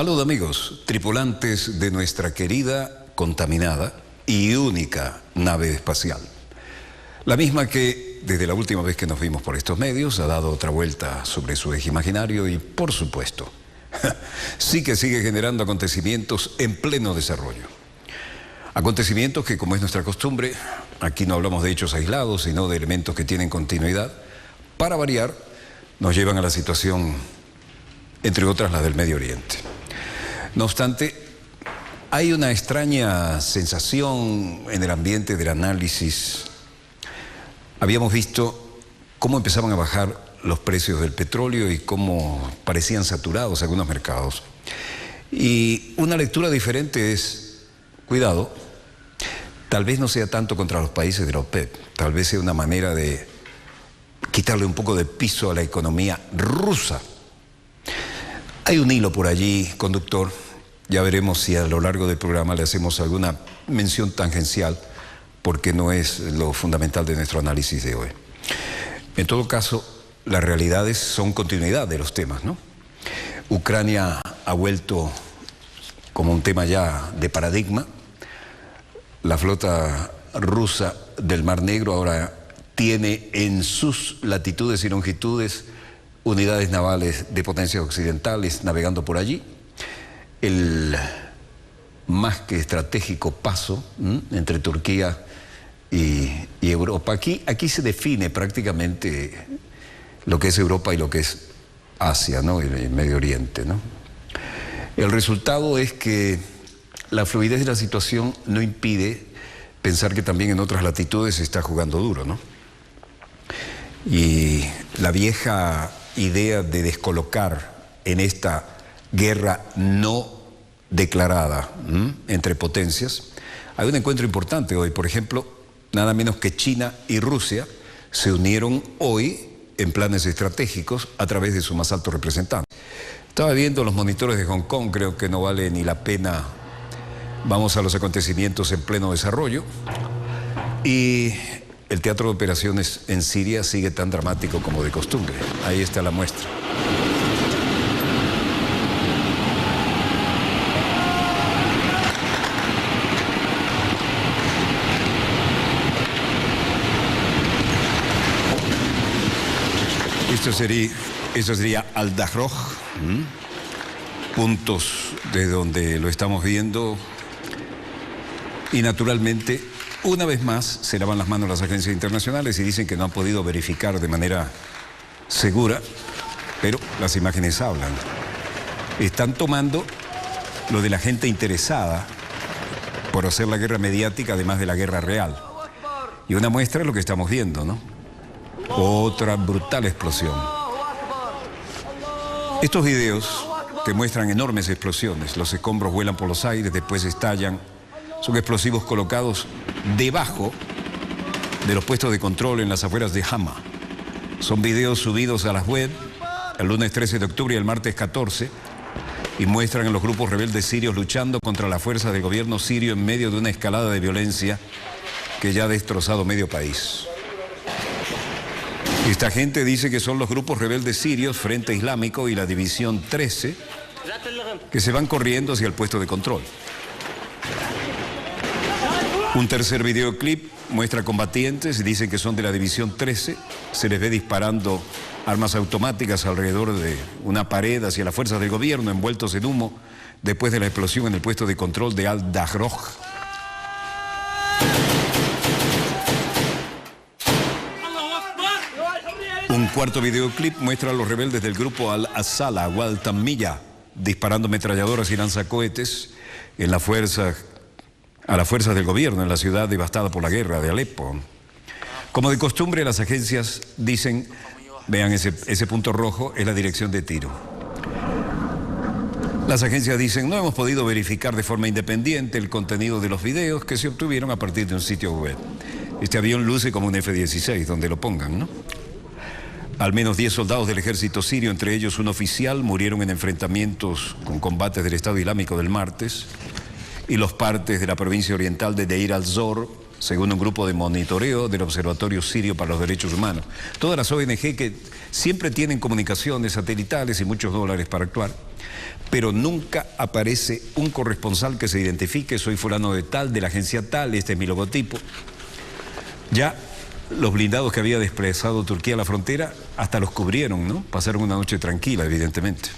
Salud amigos, tripulantes de nuestra querida, contaminada y única nave espacial. La misma que, desde la última vez que nos vimos por estos medios, ha dado otra vuelta sobre su eje imaginario y, por supuesto, sí que sigue generando acontecimientos en pleno desarrollo. Acontecimientos que, como es nuestra costumbre, aquí no hablamos de hechos aislados, sino de elementos que tienen continuidad. Para variar, nos llevan a la situación, entre otras, la del Medio Oriente. No obstante, hay una extraña sensación en el ambiente del análisis. Habíamos visto cómo empezaban a bajar los precios del petróleo y cómo parecían saturados algunos mercados. Y una lectura diferente es, cuidado, tal vez no sea tanto contra los países de la OPEP, tal vez sea una manera de quitarle un poco de piso a la economía rusa. Hay un hilo por allí, conductor, ya veremos si a lo largo del programa le hacemos alguna mención tangencial, porque no es lo fundamental de nuestro análisis de hoy. En todo caso, las realidades son continuidad de los temas, ¿no? Ucrania ha vuelto como un tema ya de paradigma. La flota rusa del Mar Negro ahora tiene en sus latitudes y longitudes unidades navales de potencias occidentales navegando por allí. El más que estratégico paso entre Turquía y Europa. Aquí se define prácticamente lo que es Europa y lo que es Asia, ¿no? El Medio Oriente, ¿no? El resultado es que la fluidez de la situación no impide pensar que también en otras latitudes se está jugando duro, ¿no? Y la vieja idea de descolocar en esta guerra no declarada entre potencias, hay un encuentro importante hoy. Por ejemplo, nada menos que China y Rusia se unieron hoy en planes estratégicos a través de su más alto representante. Estaba viendo los monitores de Hong Kong, creo que no vale ni la pena. Vamos a los acontecimientos en pleno desarrollo. Y el teatro de operaciones en Siria sigue tan dramático como de costumbre. Ahí está la muestra. Eso sería Al-Dajroj, puntos de donde lo estamos viendo. Y naturalmente, una vez más, se lavan las manos las agencias internacionales y dicen que no han podido verificar de manera segura, pero las imágenes hablan. Están tomando lo de la gente interesada por hacer la guerra mediática, además de la guerra real. Y una muestra es lo que estamos viendo, ¿no? Otra brutal explosión. Estos videos te muestran enormes explosiones. Los escombros vuelan por los aires, después estallan. Son explosivos colocados debajo de los puestos de control en las afueras de Hama. Son videos subidos a las web el lunes 13 de octubre y el martes 14 y muestran a los grupos rebeldes sirios luchando contra las fuerzas del gobierno sirio en medio de una escalada de violencia que ya ha destrozado medio país. Esta gente dice que son los grupos rebeldes sirios, Frente Islámico y la División 13, que se van corriendo hacia el puesto de control. Un tercer videoclip muestra combatientes y dicen que son de la División 13. Se les ve disparando armas automáticas alrededor de una pared hacia las fuerzas del gobierno, envueltos en humo, después de la explosión en el puesto de control de Al-Dajroj. Un cuarto videoclip muestra a los rebeldes del grupo Al-Asala, Wal-Tammiya, disparando ametralladoras y lanzacohetes a las fuerzas del gobierno en la ciudad devastada por la guerra de Alepo. Como de costumbre, las agencias dicen, vean ese punto rojo, es la dirección de tiro. Las agencias dicen, no hemos podido verificar de forma independiente el contenido de los videos que se obtuvieron a partir de un sitio web. Este avión luce como un F-16, donde lo pongan, ¿no? Al menos 10 soldados del ejército sirio, entre ellos un oficial, murieron en enfrentamientos con combates del Estado Islámico del martes. Y los partes de la provincia oriental de Deir al-Zor según un grupo de monitoreo del Observatorio Sirio para los Derechos Humanos. Todas las ONG que siempre tienen comunicaciones satelitales y muchos dólares para actuar, pero nunca aparece un corresponsal que se identifique: soy fulano de tal, de la agencia tal, este es mi logotipo. Ya los blindados que había desplazado Turquía a la frontera hasta los cubrieron, ¿no? Pasaron una noche tranquila, evidentemente.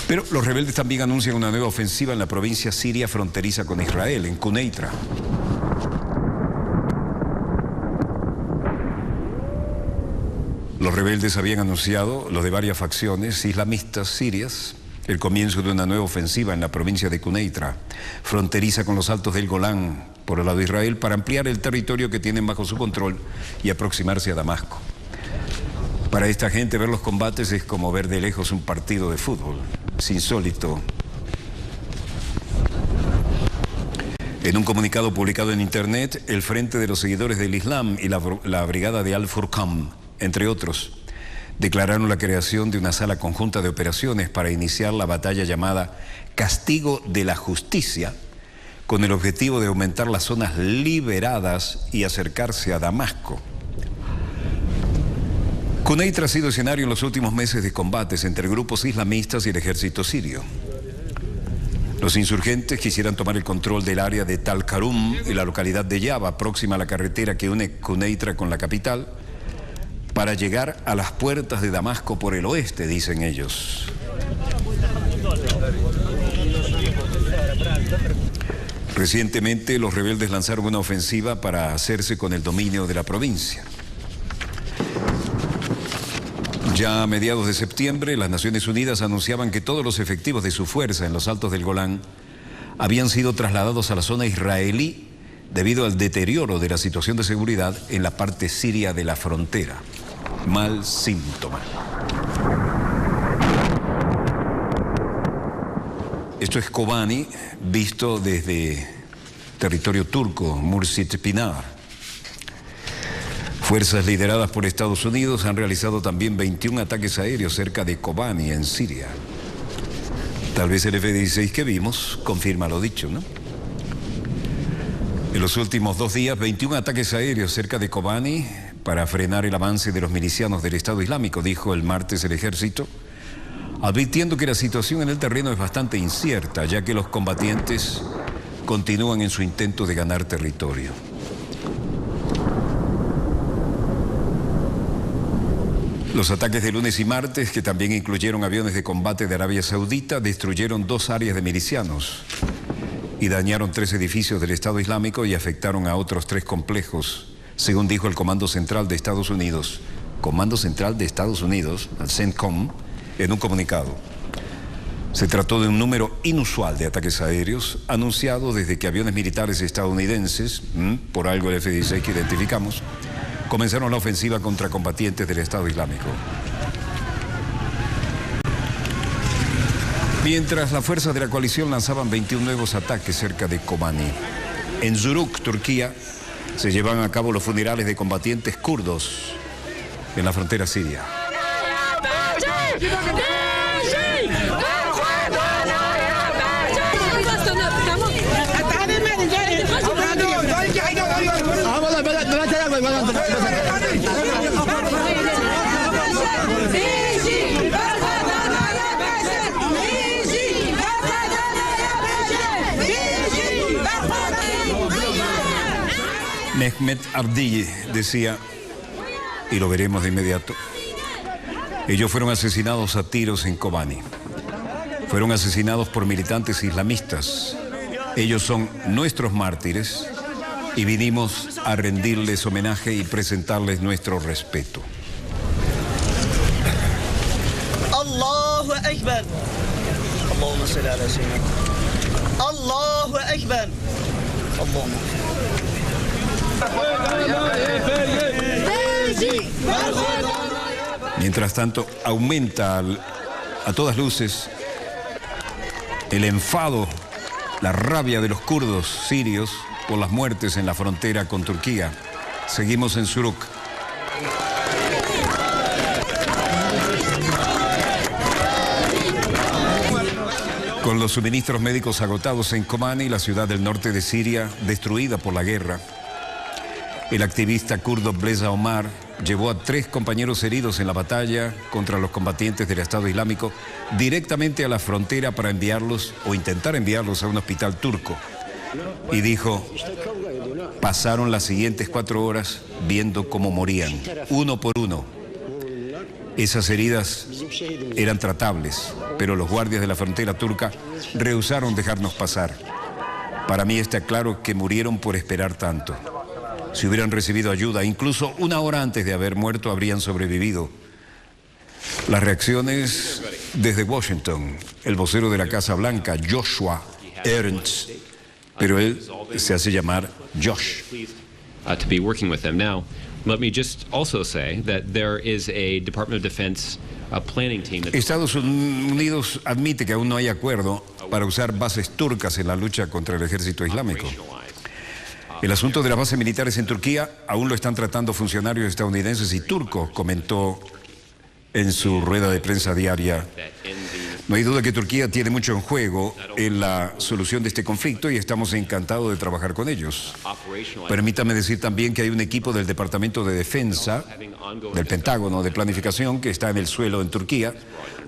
Pero los rebeldes también anuncian una nueva ofensiva en la provincia siria fronteriza con Israel, en Quneitra. Los rebeldes habían anunciado, los de varias facciones islamistas sirias, el comienzo de una nueva ofensiva en la provincia de Quneitra, fronteriza con los Altos del Golán, por el lado de Israel, para ampliar el territorio que tienen bajo su control y aproximarse a Damasco. Para esta gente, ver los combates es como ver de lejos un partido de fútbol. Es insólito. En un comunicado publicado en Internet, el Frente de los Seguidores del Islam y la Brigada de Al-Furqan, entre otros, declararon la creación de una sala conjunta de operaciones para iniciar la batalla llamada Castigo de la Justicia, con el objetivo de aumentar las zonas liberadas y acercarse a Damasco. Quneitra ha sido escenario en los últimos meses de combates entre grupos islamistas y el ejército sirio. Los insurgentes quisieran tomar el control del área de Tal Karum y la localidad de Yaba, próxima a la carretera que une Quneitra con la capital, para llegar a las puertas de Damasco por el oeste, dicen ellos. Recientemente los rebeldes lanzaron una ofensiva para hacerse con el dominio de la provincia. Ya a mediados de septiembre, las Naciones Unidas anunciaban que todos los efectivos de su fuerza en los Altos del Golán habían sido trasladados a la zona israelí debido al deterioro de la situación de seguridad en la parte siria de la frontera. Mal síntoma. Esto es Kobani, visto desde territorio turco, Mursit Pinar. Fuerzas lideradas por Estados Unidos han realizado también 21 ataques aéreos cerca de Kobani, en Siria. Tal vez el F-16 que vimos confirma lo dicho, ¿no? En los últimos 2 días, 21 ataques aéreos cerca de Kobani para frenar el avance de los milicianos del Estado Islámico, dijo el martes el ejército, advirtiendo que la situación en el terreno es bastante incierta, ya que los combatientes continúan en su intento de ganar territorio. Los ataques de lunes y martes, que también incluyeron aviones de combate de Arabia Saudita, destruyeron 2 áreas de milicianos y dañaron 3 edificios del Estado Islámico y afectaron a otros 3 complejos, según dijo el Comando Central de Estados Unidos. Comando Central de Estados Unidos, el CENTCOM, en un comunicado. Se trató de un número inusual de ataques aéreos, anunciado desde que aviones militares estadounidenses, por algo el F-16 que identificamos, comenzaron la ofensiva contra combatientes del Estado Islámico. Mientras las fuerzas de la coalición lanzaban 21 nuevos ataques cerca de Kobani. En Zuruk, Turquía, se llevan a cabo los funerales de combatientes kurdos en la frontera siria. Mehmet Abdi decía, y lo veremos de inmediato, ellos fueron asesinados a tiros en Kobani. Fueron asesinados por militantes islamistas. Ellos son nuestros mártires y vinimos a rendirles homenaje y presentarles nuestro respeto. Allahu Akbar. Allahumma salli ala sayyidina. Allahu Akbar. Mientras tanto, aumenta a todas luces el enfado, la rabia de los kurdos sirios por las muertes en la frontera con Turquía. Seguimos en Zuruk. Con los suministros médicos agotados en Kobani, la ciudad del norte de Siria, destruida por la guerra, el activista kurdo Bleza Omar llevó a 3 compañeros heridos en la batalla contra los combatientes del Estado Islámico directamente a la frontera para enviarlos o intentar enviarlos a un hospital turco. Y dijo, pasaron las siguientes 4 horas viendo cómo morían, uno por uno. Esas heridas eran tratables, pero los guardias de la frontera turca rehusaron dejarnos pasar. Para mí está claro que murieron por esperar tanto. Si hubieran recibido ayuda, incluso 1 hora antes de haber muerto, habrían sobrevivido. Las reacciones desde Washington, el vocero de la Casa Blanca, Joshua Ernst, pero él se hace llamar Josh. To be working with them now. Let me just also say that there is a Department of Defense planning team. Estados Unidos admite que aún no hay acuerdo para usar bases turcas en la lucha contra el ejército islámico. El asunto de las bases militares en Turquía aún lo están tratando funcionarios estadounidenses y turcos, comentó en su rueda de prensa diaria. No hay duda que Turquía tiene mucho en juego en la solución de este conflicto y estamos encantados de trabajar con ellos. Permítame decir también que hay un equipo del Departamento de Defensa, del Pentágono, de Planificación, que está en el suelo en Turquía,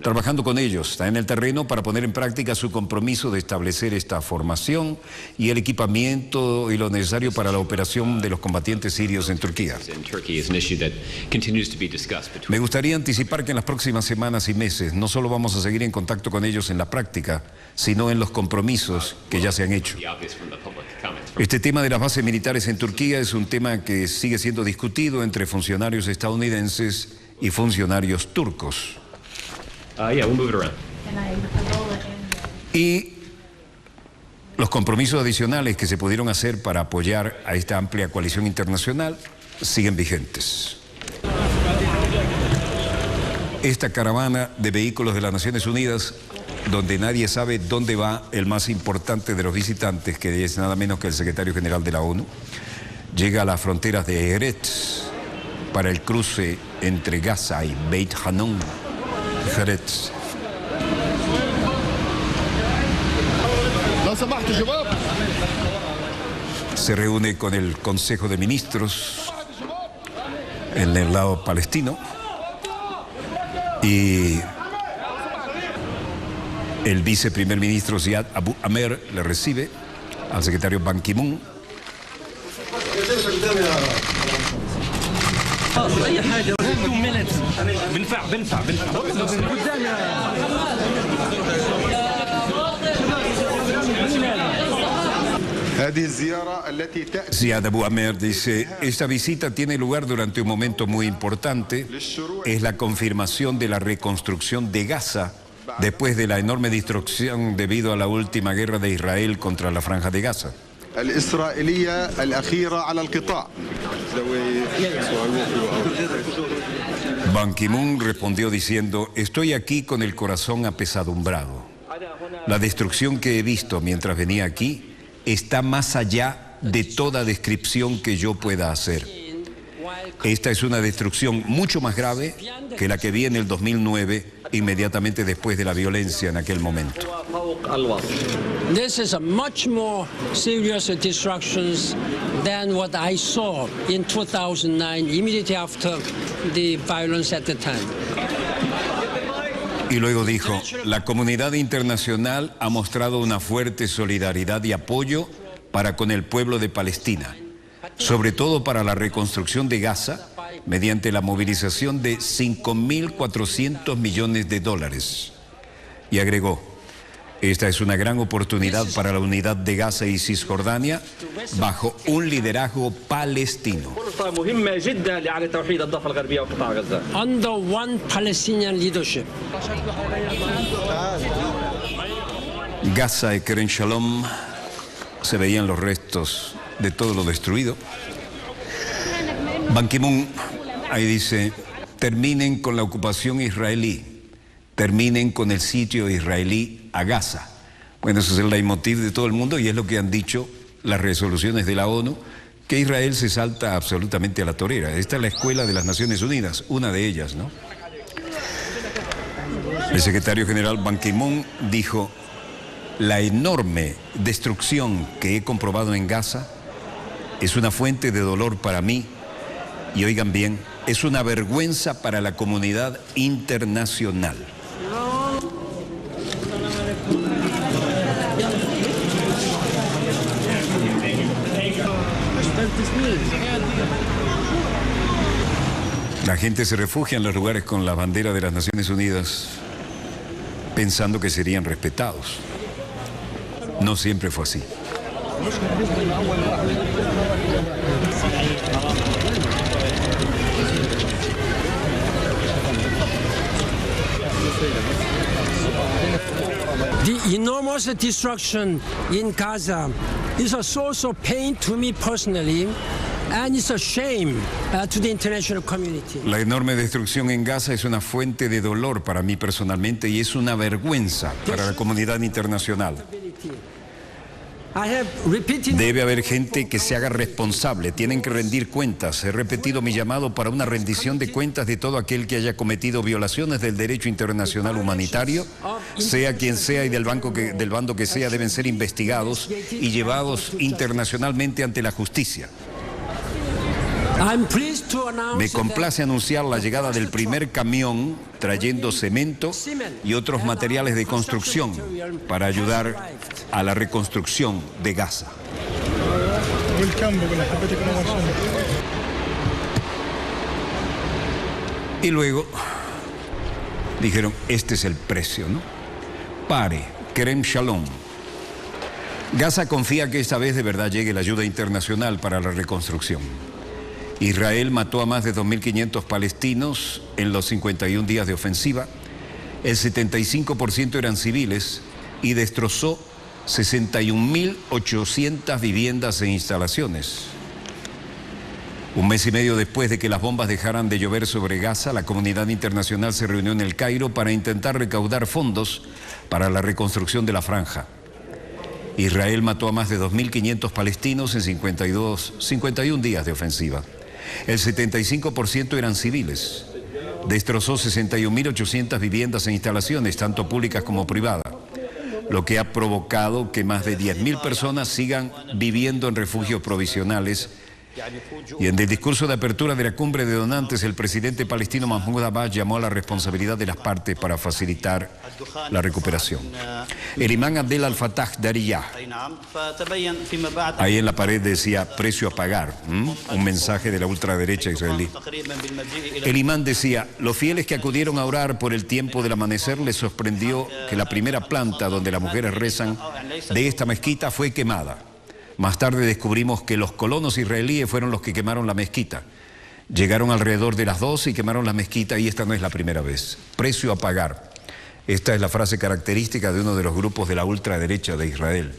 trabajando con ellos, está en el terreno para poner en práctica su compromiso de establecer esta formación y el equipamiento y lo necesario para la operación de los combatientes sirios en Turquía. Me gustaría anticipar que en las próximas semanas y meses no solo vamos a seguir en contacto con ellos en la práctica, sino en los compromisos que ya se han hecho. Este tema de las bases militares en Turquía es un tema que sigue siendo discutido entre funcionarios estadounidenses y funcionarios turcos. Y los compromisos adicionales que se pudieron hacer para apoyar a esta amplia coalición internacional siguen vigentes. Esta caravana de vehículos de las Naciones Unidas, donde nadie sabe dónde va el más importante de los visitantes, que es nada menos que el secretario general de la ONU, llega a las fronteras de Eretz para el cruce entre Gaza y Beit Hanun. Eretz. Se reúne con el Consejo de Ministros en el lado palestino y el viceprimer ministro Ziad Abu Amer le recibe al secretario Ban Ki-moon. Ziad Abu Amer dice, esta visita tiene lugar durante un momento muy importante, es la confirmación de la reconstrucción de Gaza después de la enorme destrucción debido a la última guerra de Israel contra la Franja de Gaza. Ban Ki-moon respondió diciendo, estoy aquí con el corazón apesadumbrado. La destrucción que he visto mientras venía aquí está más allá de toda descripción que yo pueda hacer. Esta es una destrucción mucho más grave que la que vi en el 2009, inmediatamente después de la violencia en aquel momento. This is a much more serious destructions than what I saw in 2009, immediately after the violence at the time. Y luego dijo, la comunidad internacional ha mostrado una fuerte solidaridad y apoyo para con el pueblo de Palestina, sobre todo para la reconstrucción de Gaza, mediante la movilización de $5.400 millones. Y agregó, esta es una gran oportunidad para la unidad de Gaza y Cisjordania bajo un liderazgo palestino. Under one Palestinian leadership. Gaza y Kerem Shalom, se veían los restos de todo lo destruido. Ban Ki-moon ahí dice, terminen con la ocupación israelí, terminen con el sitio israelí a Gaza. Bueno, ese es el leitmotiv de todo el mundo y es lo que han dicho las resoluciones de la ONU, que Israel se salta absolutamente a la torera. Esta es la escuela de las Naciones Unidas, una de ellas, ¿no? El secretario general Ban Ki-moon dijo, La enorme destrucción que he comprobado en Gaza es una fuente de dolor para mí y, oigan bien, es una vergüenza para la comunidad internacional. La gente se refugia en los lugares con la bandera de las Naciones Unidas pensando que serían respetados. No siempre fue así. The enormous destruction in Gaza is a source of pain to me personally, and it's a shame to the international community. La enorme destrucción en Gaza es una fuente de dolor para mí personalmente y es una vergüenza para la comunidad internacional. Debe haber gente que se haga responsable, tienen que rendir cuentas. He repetido mi llamado para una rendición de cuentas de todo aquel que haya cometido violaciones del derecho internacional humanitario, sea quien sea y del bando que sea, deben ser investigados y llevados internacionalmente ante la justicia. Me complace anunciar la llegada del primer camión trayendo cemento y otros materiales de construcción para ayudar a la reconstrucción de Gaza. Y luego dijeron, este es el precio, ¿no? Pare, Kerem Shalom. Gaza confía que esta vez de verdad llegue la ayuda internacional para la reconstrucción. Israel mató a más de 2.500 palestinos en los 51 días de ofensiva. El 75% eran civiles y destrozó 61.800 viviendas e instalaciones. Un mes y medio después de que las bombas dejaran de llover sobre Gaza, la comunidad internacional se reunió en El Cairo para intentar recaudar fondos para la reconstrucción de la franja. Israel mató a más de 2.500 palestinos en 51 días de ofensiva. El 75% eran civiles. Destrozó 61.800 viviendas e instalaciones, tanto públicas como privadas, lo que ha provocado que más de 10.000 personas sigan viviendo en refugios provisionales. Y en el discurso de apertura de la cumbre de donantes, el presidente palestino Mahmoud Abbas llamó a la responsabilidad de las partes para facilitar la recuperación. El imán Abdel al-Fattah Dariyah, ahí en la pared decía precio a pagar, un mensaje de la ultraderecha israelí. El imán decía, los fieles que acudieron a orar por el tiempo del amanecer les sorprendió que la primera planta donde las mujeres rezan de esta mezquita fue quemada. Más tarde descubrimos que los colonos israelíes fueron los que quemaron la mezquita. Llegaron alrededor de las 12 y quemaron la mezquita y esta no es la primera vez. Precio a pagar. Esta es la frase característica de uno de los grupos de la ultraderecha de Israel.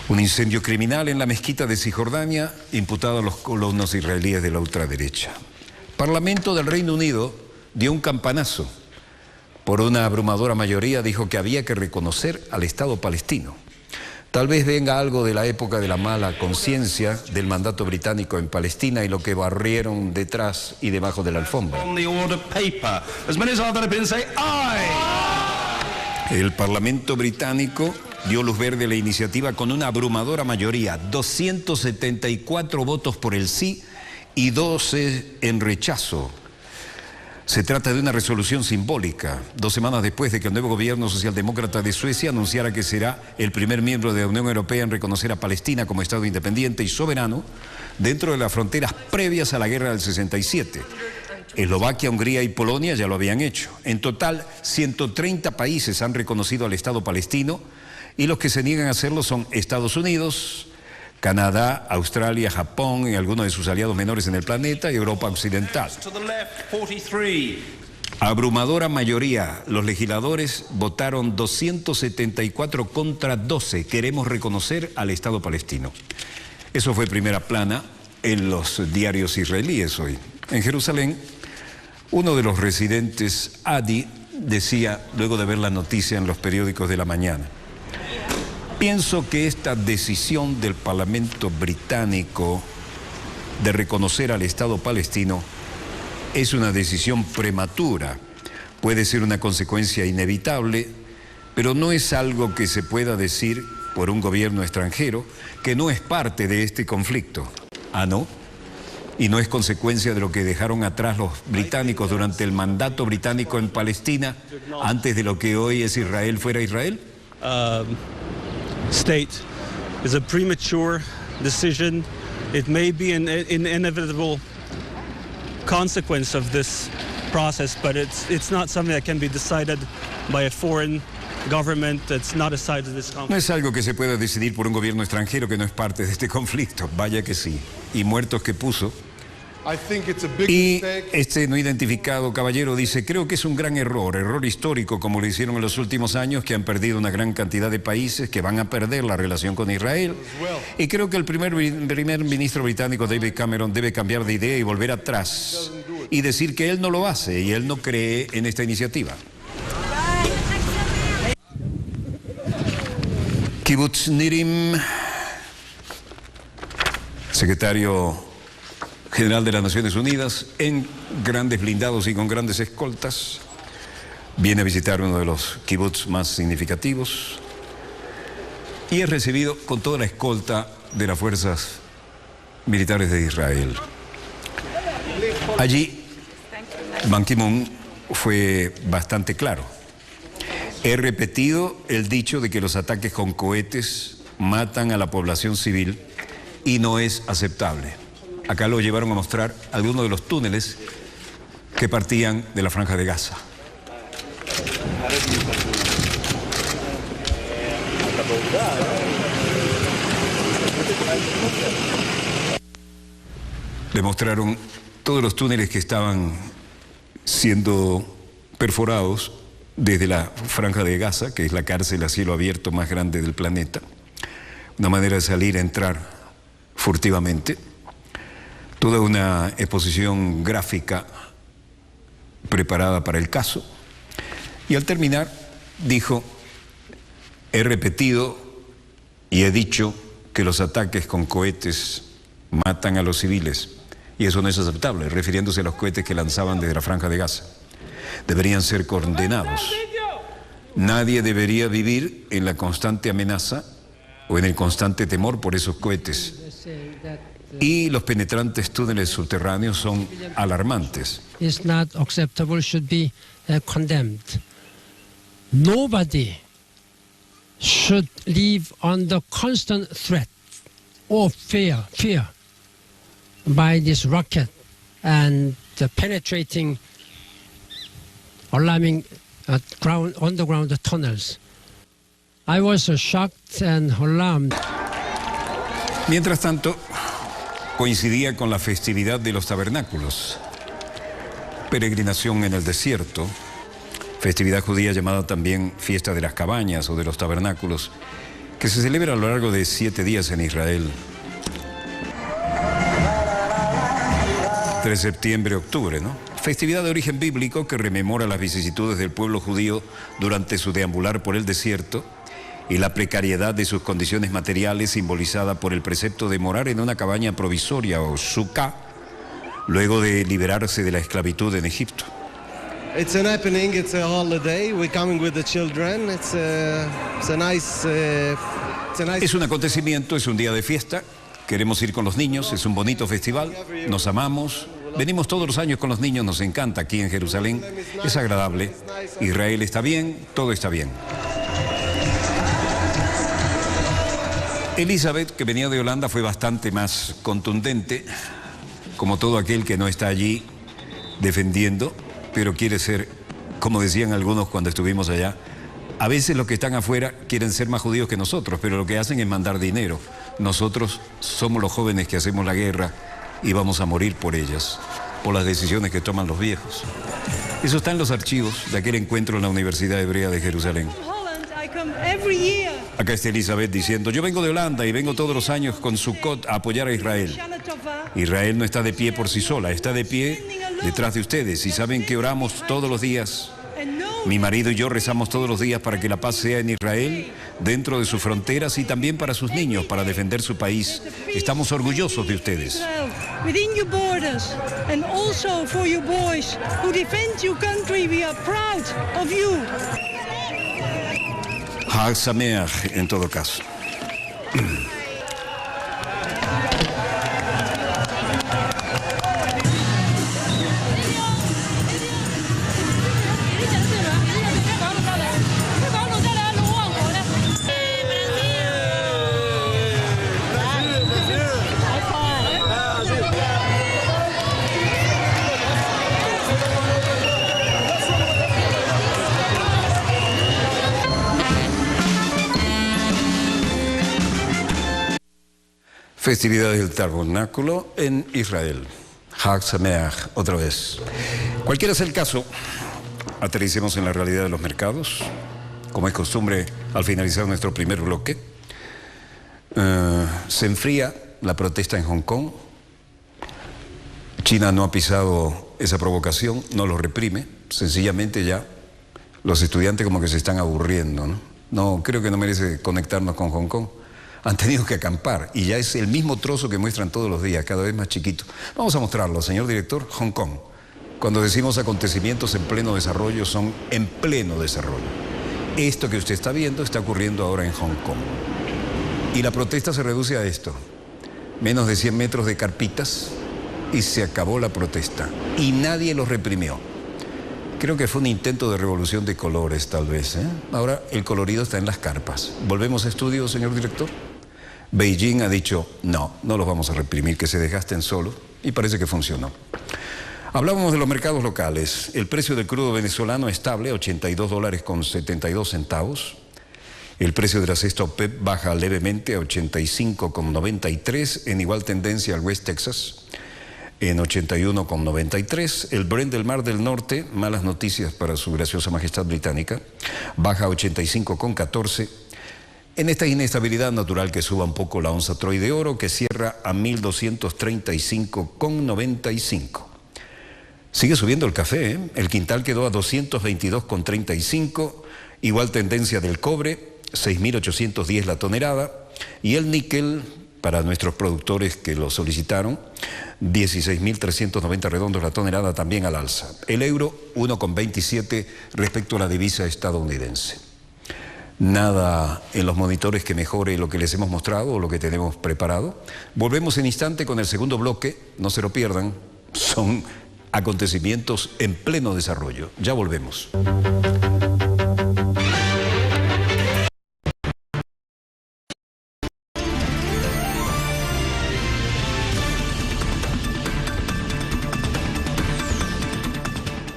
Un incendio criminal en la mezquita de Cisjordania imputado a los colonos israelíes de la ultraderecha. Parlamento del Reino Unido dio un campanazo. Por una abrumadora mayoría dijo que había que reconocer al Estado palestino. Tal vez venga algo de la época de la mala conciencia del mandato británico en Palestina y lo que barrieron detrás y debajo de la alfombra. El Parlamento británico dio luz verde a la iniciativa con una abrumadora mayoría, 274 votos por el sí y 12 en rechazo. Se trata de una resolución simbólica, 2 semanas después de que el nuevo gobierno socialdemócrata de Suecia anunciara que será el primer miembro de la Unión Europea en reconocer a Palestina como Estado independiente y soberano dentro de las fronteras previas a la guerra del 67. Eslovaquia, Hungría y Polonia ya lo habían hecho. En total, 130 países han reconocido al Estado palestino y los que se niegan a hacerlo son Estados Unidos, Canadá, Australia, Japón y algunos de sus aliados menores en el planeta y Europa Occidental. Abrumadora mayoría, los legisladores votaron 274 contra 12. Queremos reconocer al Estado palestino. Eso fue primera plana en los diarios israelíes hoy. En Jerusalén, uno de los residentes, Adi, decía, luego de ver la noticia en los periódicos de la mañana, pienso que esta decisión del Parlamento británico de reconocer al Estado palestino es una decisión prematura. Puede ser una consecuencia inevitable pero no es algo que se pueda decir por un gobierno extranjero que no es parte de este conflicto. ¿Ah, no? Y no es consecuencia de lo que dejaron atrás los británicos durante el mandato británico en Palestina, antes de lo que hoy es Israel fuera Israel. State is a premature decision. It may be an inevitable consequence of this process, but it's not something that can be decided by a foreign government that's not a side of this conflict. No es algo que se pueda decidir por un gobierno extranjero que no es parte de este conflicto. Vaya que sí. Y muertos que puso. Y este no identificado caballero dice, creo que es un gran error histórico como lo hicieron en los últimos años, que han perdido una gran cantidad de países, que van a perder la relación con Israel. Y creo que el primer ministro británico David Cameron debe cambiar de idea y volver atrás y decir que él no lo hace y él no cree en esta iniciativa. Kibbutz Nirim, secretario general de las Naciones Unidas, en grandes blindados y con grandes escoltas, viene a visitar uno de los kibbutz más significativos y es recibido con toda la escolta de las fuerzas militares de Israel. Allí, Ban Ki-moon fue bastante claro. He repetido el dicho de que los ataques con cohetes matan a la población civil y no es aceptable. Acá lo llevaron a mostrar algunos de los túneles que partían de la Franja de Gaza. Le mostraron todos los túneles que estaban siendo perforados desde la Franja de Gaza, que es la cárcel a cielo abierto más grande del planeta. Una manera de salir, entrar furtivamente. Toda una exposición gráfica preparada para el caso. Y al terminar dijo, he repetido y he dicho que los ataques con cohetes matan a los civiles. Y eso no es aceptable, refiriéndose a los cohetes que lanzaban desde la Franja de Gaza. Deberían ser condenados. Nadie debería vivir en la constante amenaza o en el constante temor por esos cohetes. Y los penetrantes túneles subterráneos son alarmantes. Is not acceptable, should be condemned. Nobody should live under constant threat or fear by this rocket and the penetrating, alarming underground tunnels. I was shocked and alarmed. Mientras tanto, coincidía con la festividad de los tabernáculos, peregrinación en el desierto, festividad judía llamada también fiesta de las cabañas o de los tabernáculos, que se celebra a lo largo de 7 días en Israel. 3 de septiembre, octubre, ¿no? Festividad de origen bíblico que rememora las vicisitudes del pueblo judío durante su deambular por el desierto y la precariedad de sus condiciones materiales, simbolizada por el precepto de morar en una cabaña provisoria o sukkah, luego de liberarse de la esclavitud en Egipto. It's an happening, it's a holiday, we're coming with the children, it's a nice... Es un acontecimiento, es un día de fiesta, queremos ir con los niños, es un bonito festival, nos amamos, venimos todos los años con los niños, nos encanta aquí en Jerusalén, es agradable, Israel está bien, todo está bien. Elizabeth, que venía de Holanda, fue bastante más contundente, como todo aquel que no está allí defendiendo, pero quiere ser, como decían algunos cuando estuvimos allá, a veces los que están afuera quieren ser más judíos que nosotros, pero lo que hacen es mandar dinero. Nosotros somos los jóvenes que hacemos la guerra y vamos a morir por ellas, por las decisiones que toman los viejos. Eso está en los archivos de aquel encuentro en la Universidad Hebrea de Jerusalén. Acá está Elizabeth diciendo, yo vengo de Holanda y vengo todos los años con Sukkot a apoyar a Israel. Israel no está de pie por sí sola, está de pie detrás de ustedes. Y saben que oramos todos los días. Mi marido y yo rezamos todos los días para que la paz sea en Israel, dentro de sus fronteras y también para sus niños, para defender su país. Estamos orgullosos de ustedes. Within your borders and also for your boys who defend your country, we are proud of you. Hag Sameach, en todo caso. Festividades del Tabernáculo en Israel. Hag Sameach, otra vez. Cualquiera sea el caso, aterricemos en la realidad de los mercados. Como es costumbre, al finalizar nuestro primer bloque, se enfría la protesta en Hong Kong. China no ha pisado esa provocación, no lo reprime. Sencillamente ya los estudiantes como que se están aburriendo, ¿no? No, creo que no merece conectarnos con Hong Kong. Han tenido que acampar y ya es el mismo trozo que muestran todos los días, cada vez más chiquito. Vamos a mostrarlo, señor director. Hong Kong. Cuando decimos acontecimientos en pleno desarrollo, son en pleno desarrollo. Esto que usted está viendo está ocurriendo ahora en Hong Kong. Y la protesta se reduce a esto. Menos de 100 metros de carpitas y se acabó la protesta. Y nadie los reprimió. Creo que fue un intento de revolución de colores, tal vez, ¿eh? Ahora el colorido está en las carpas. ¿Volvemos a estudio, señor director? Beijing ha dicho, no los vamos a reprimir, que se desgasten solo, y parece que funcionó. Hablábamos de los mercados locales. El precio del crudo venezolano estable, $82.72. El precio de la cesta OPEP baja levemente a 85,93, en igual tendencia al West Texas, en 81,93. El Brent del Mar del Norte, malas noticias para su graciosa majestad británica, baja a 85,14. En esta inestabilidad natural que suba un poco la onza Troy de oro, que cierra a 1.235,95. Sigue subiendo el café, ¿eh? El quintal quedó a 222,35. Igual tendencia del cobre, 6.810 la tonelada. Y el níquel, para nuestros productores que lo solicitaron, 16.390 redondos la tonelada, también al alza. El euro, 1,27 respecto a la divisa estadounidense. Nada en los monitores que mejore lo que les hemos mostrado o lo que tenemos preparado. Volvemos en instante con el segundo bloque, no se lo pierdan, son acontecimientos en pleno desarrollo. Ya volvemos.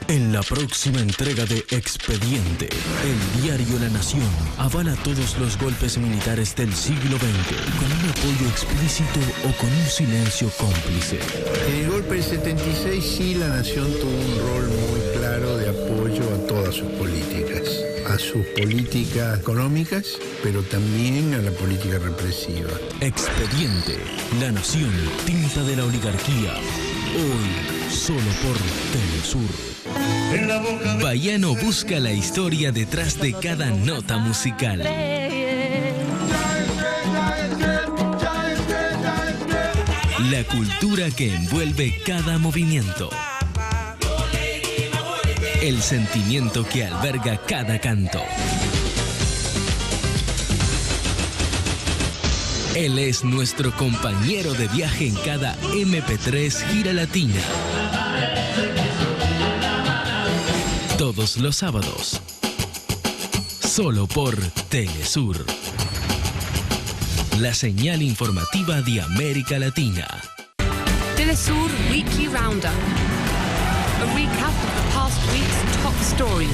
En la próxima entrega de Expediente, el diario La Nación avala todos los golpes militares del siglo XX con un apoyo explícito o con un silencio cómplice. En el golpe del 76 sí La Nación tuvo un rol muy claro de apoyo a todas sus políticas, a sus políticas económicas, pero también a la política represiva. Expediente, La Nación, tinta de la oligarquía, hoy solo por Telesur. Baiano busca la historia detrás de cada nota musical. La cultura que envuelve cada movimiento. El sentimiento que alberga cada canto. Él es nuestro compañero de viaje en cada MP3 Gira Latina. Todos los sábados, solo por Telesur, la señal informativa de América Latina. Telesur Weekly Roundup, a recap of the past week's top stories.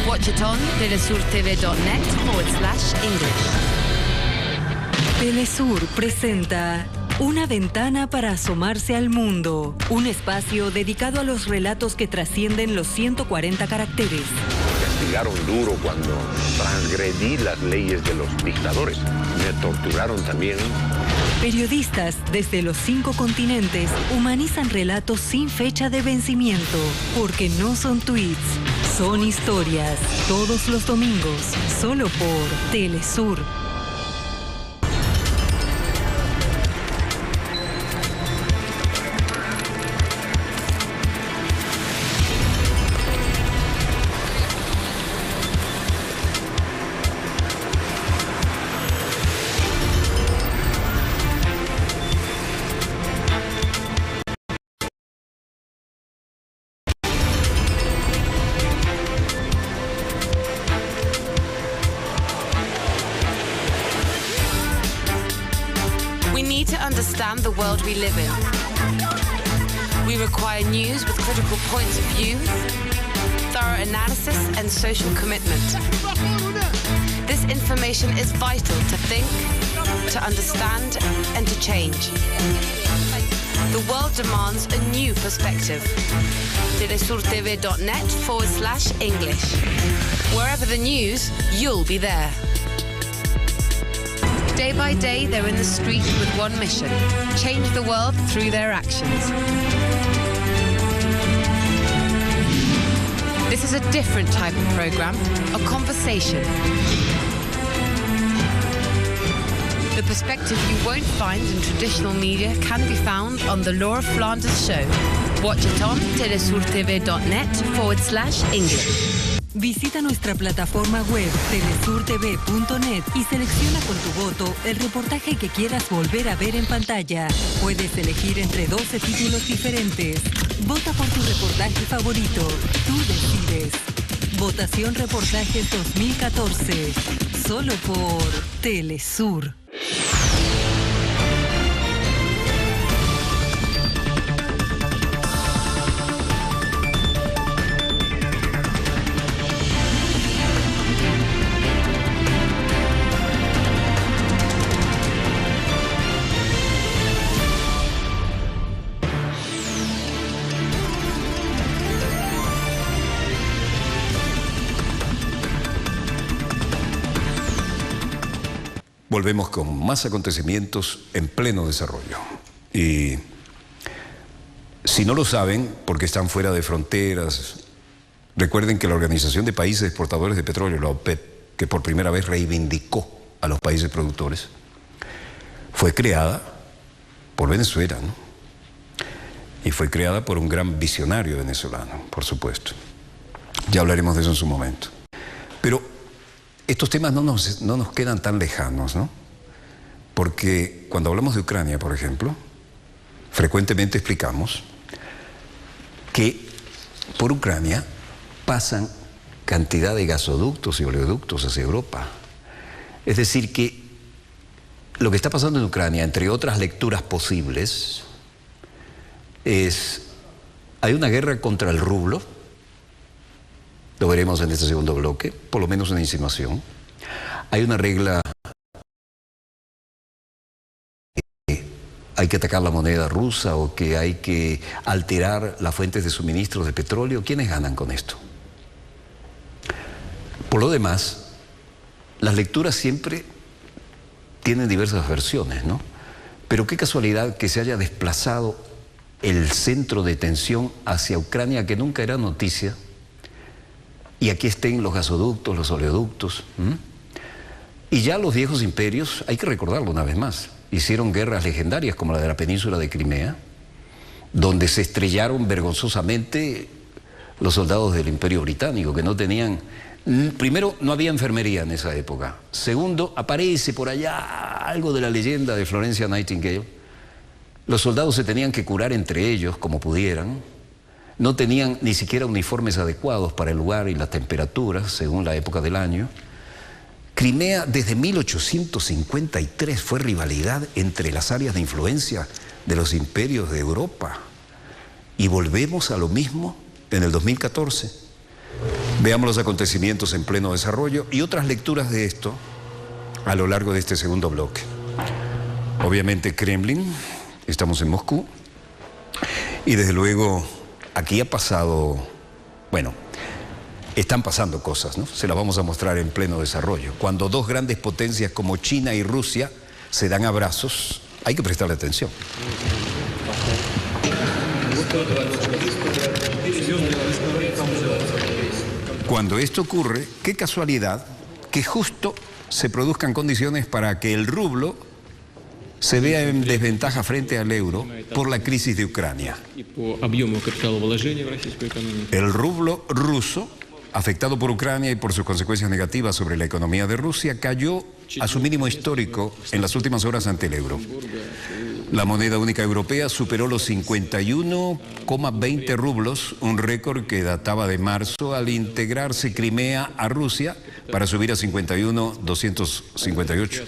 Watch it on telesurtv.net/English. Telesur presenta Una ventana para asomarse al mundo, un espacio dedicado a los relatos que trascienden los 140 caracteres. Castigaron duro cuando transgredí las leyes de los dictadores. Me torturaron también. Periodistas desde los 5 continentes humanizan relatos sin fecha de vencimiento, porque no son tweets, son historias. Todos los domingos, solo por Telesur. need to understand the world we live in. We require news with critical points of view, thorough analysis and social commitment. This information is vital to think, to understand and to change. The world demands a new perspective. telesurtv.net/English. Wherever the news, you'll be there. Day by day, they're in the street with one mission: change the world through their actions. This is a different type of program, a conversation. The perspective you won't find in traditional media can be found on The Laura Flanders Show. Watch it on telesurtv.net/English. Visita nuestra plataforma web telesurtv.net y selecciona con tu voto el reportaje que quieras volver a ver en pantalla. Puedes elegir entre 12 títulos diferentes. Vota por tu reportaje favorito. Tú decides. Votación Reportajes 2014. Solo por Telesur. Volvemos con más acontecimientos en pleno desarrollo. Y si no lo saben, porque están fuera de fronteras, recuerden que la Organización de Países Exportadores de Petróleo, la OPEP, que por primera vez reivindicó a los países productores, fue creada por Venezuela, ¿no? Y fue creada por un gran visionario venezolano, por supuesto. Ya hablaremos de eso en su momento. Pero estos temas no nos quedan tan lejanos, ¿no? Porque cuando hablamos de Ucrania, por ejemplo, frecuentemente explicamos que por Ucrania pasan cantidad de gasoductos y oleoductos hacia Europa. Es decir, que lo que está pasando en Ucrania, entre otras lecturas posibles, hay una guerra contra el rublo. Lo veremos en este segundo bloque, por lo menos una insinuación. Hay una regla, hay que atacar la moneda rusa o que hay que alterar las fuentes de suministros de petróleo. ¿Quiénes ganan con esto? Por lo demás, las lecturas siempre tienen diversas versiones, ¿no? Pero qué casualidad que se haya desplazado el centro de tensión hacia Ucrania, que nunca era noticia. Y aquí estén los gasoductos, los oleoductos. Y ya los viejos imperios, hay que recordarlo una vez más, hicieron guerras legendarias como la de la península de Crimea, donde se estrellaron vergonzosamente los soldados del Imperio Británico, que no tenían... Primero, no había enfermería en esa época. Segundo, aparece por allá algo de la leyenda de Florence Nightingale. Los soldados se tenían que curar entre ellos como pudieran. No tenían ni siquiera uniformes adecuados para el lugar y las temperaturas, según la época del año. Crimea, desde 1853, fue rivalidad entre las áreas de influencia de los imperios de Europa. Y volvemos a lo mismo en el 2014. Veamos los acontecimientos en pleno desarrollo y otras lecturas de esto a lo largo de este segundo bloque. Obviamente Kremlin, estamos en Moscú, y desde luego... Aquí ha pasado, bueno, están pasando cosas, ¿no? Se las vamos a mostrar en pleno desarrollo. Cuando dos grandes potencias como China y Rusia se dan abrazos, hay que prestarle atención. Cuando esto ocurre, qué casualidad que justo se produzcan condiciones para que el rublo se vea en desventaja frente al euro por la crisis de Ucrania. El rublo ruso, afectado por Ucrania y por sus consecuencias negativas sobre la economía de Rusia, cayó a su mínimo histórico en las últimas horas ante el euro. La moneda única europea superó los 51,20 rublos, un récord que databa de marzo al integrarse Crimea a Rusia para subir a 51,258.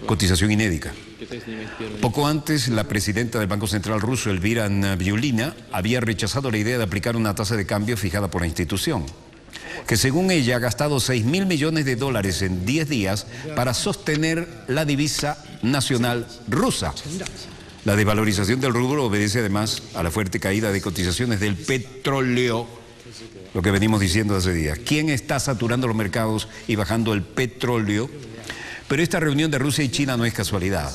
Cotización inédita. Poco antes, la presidenta del Banco Central ruso, Elvira Nabiullina, había rechazado la idea de aplicar una tasa de cambio fijada por la institución, que según ella ha gastado 6.000 millones de dólares en 10 días para sostener la divisa nacional rusa. La desvalorización del rublo obedece además a la fuerte caída de cotizaciones del petróleo, lo que venimos diciendo hace días. ¿Quién está saturando los mercados y bajando el petróleo? Pero esta reunión de Rusia y China no es casualidad.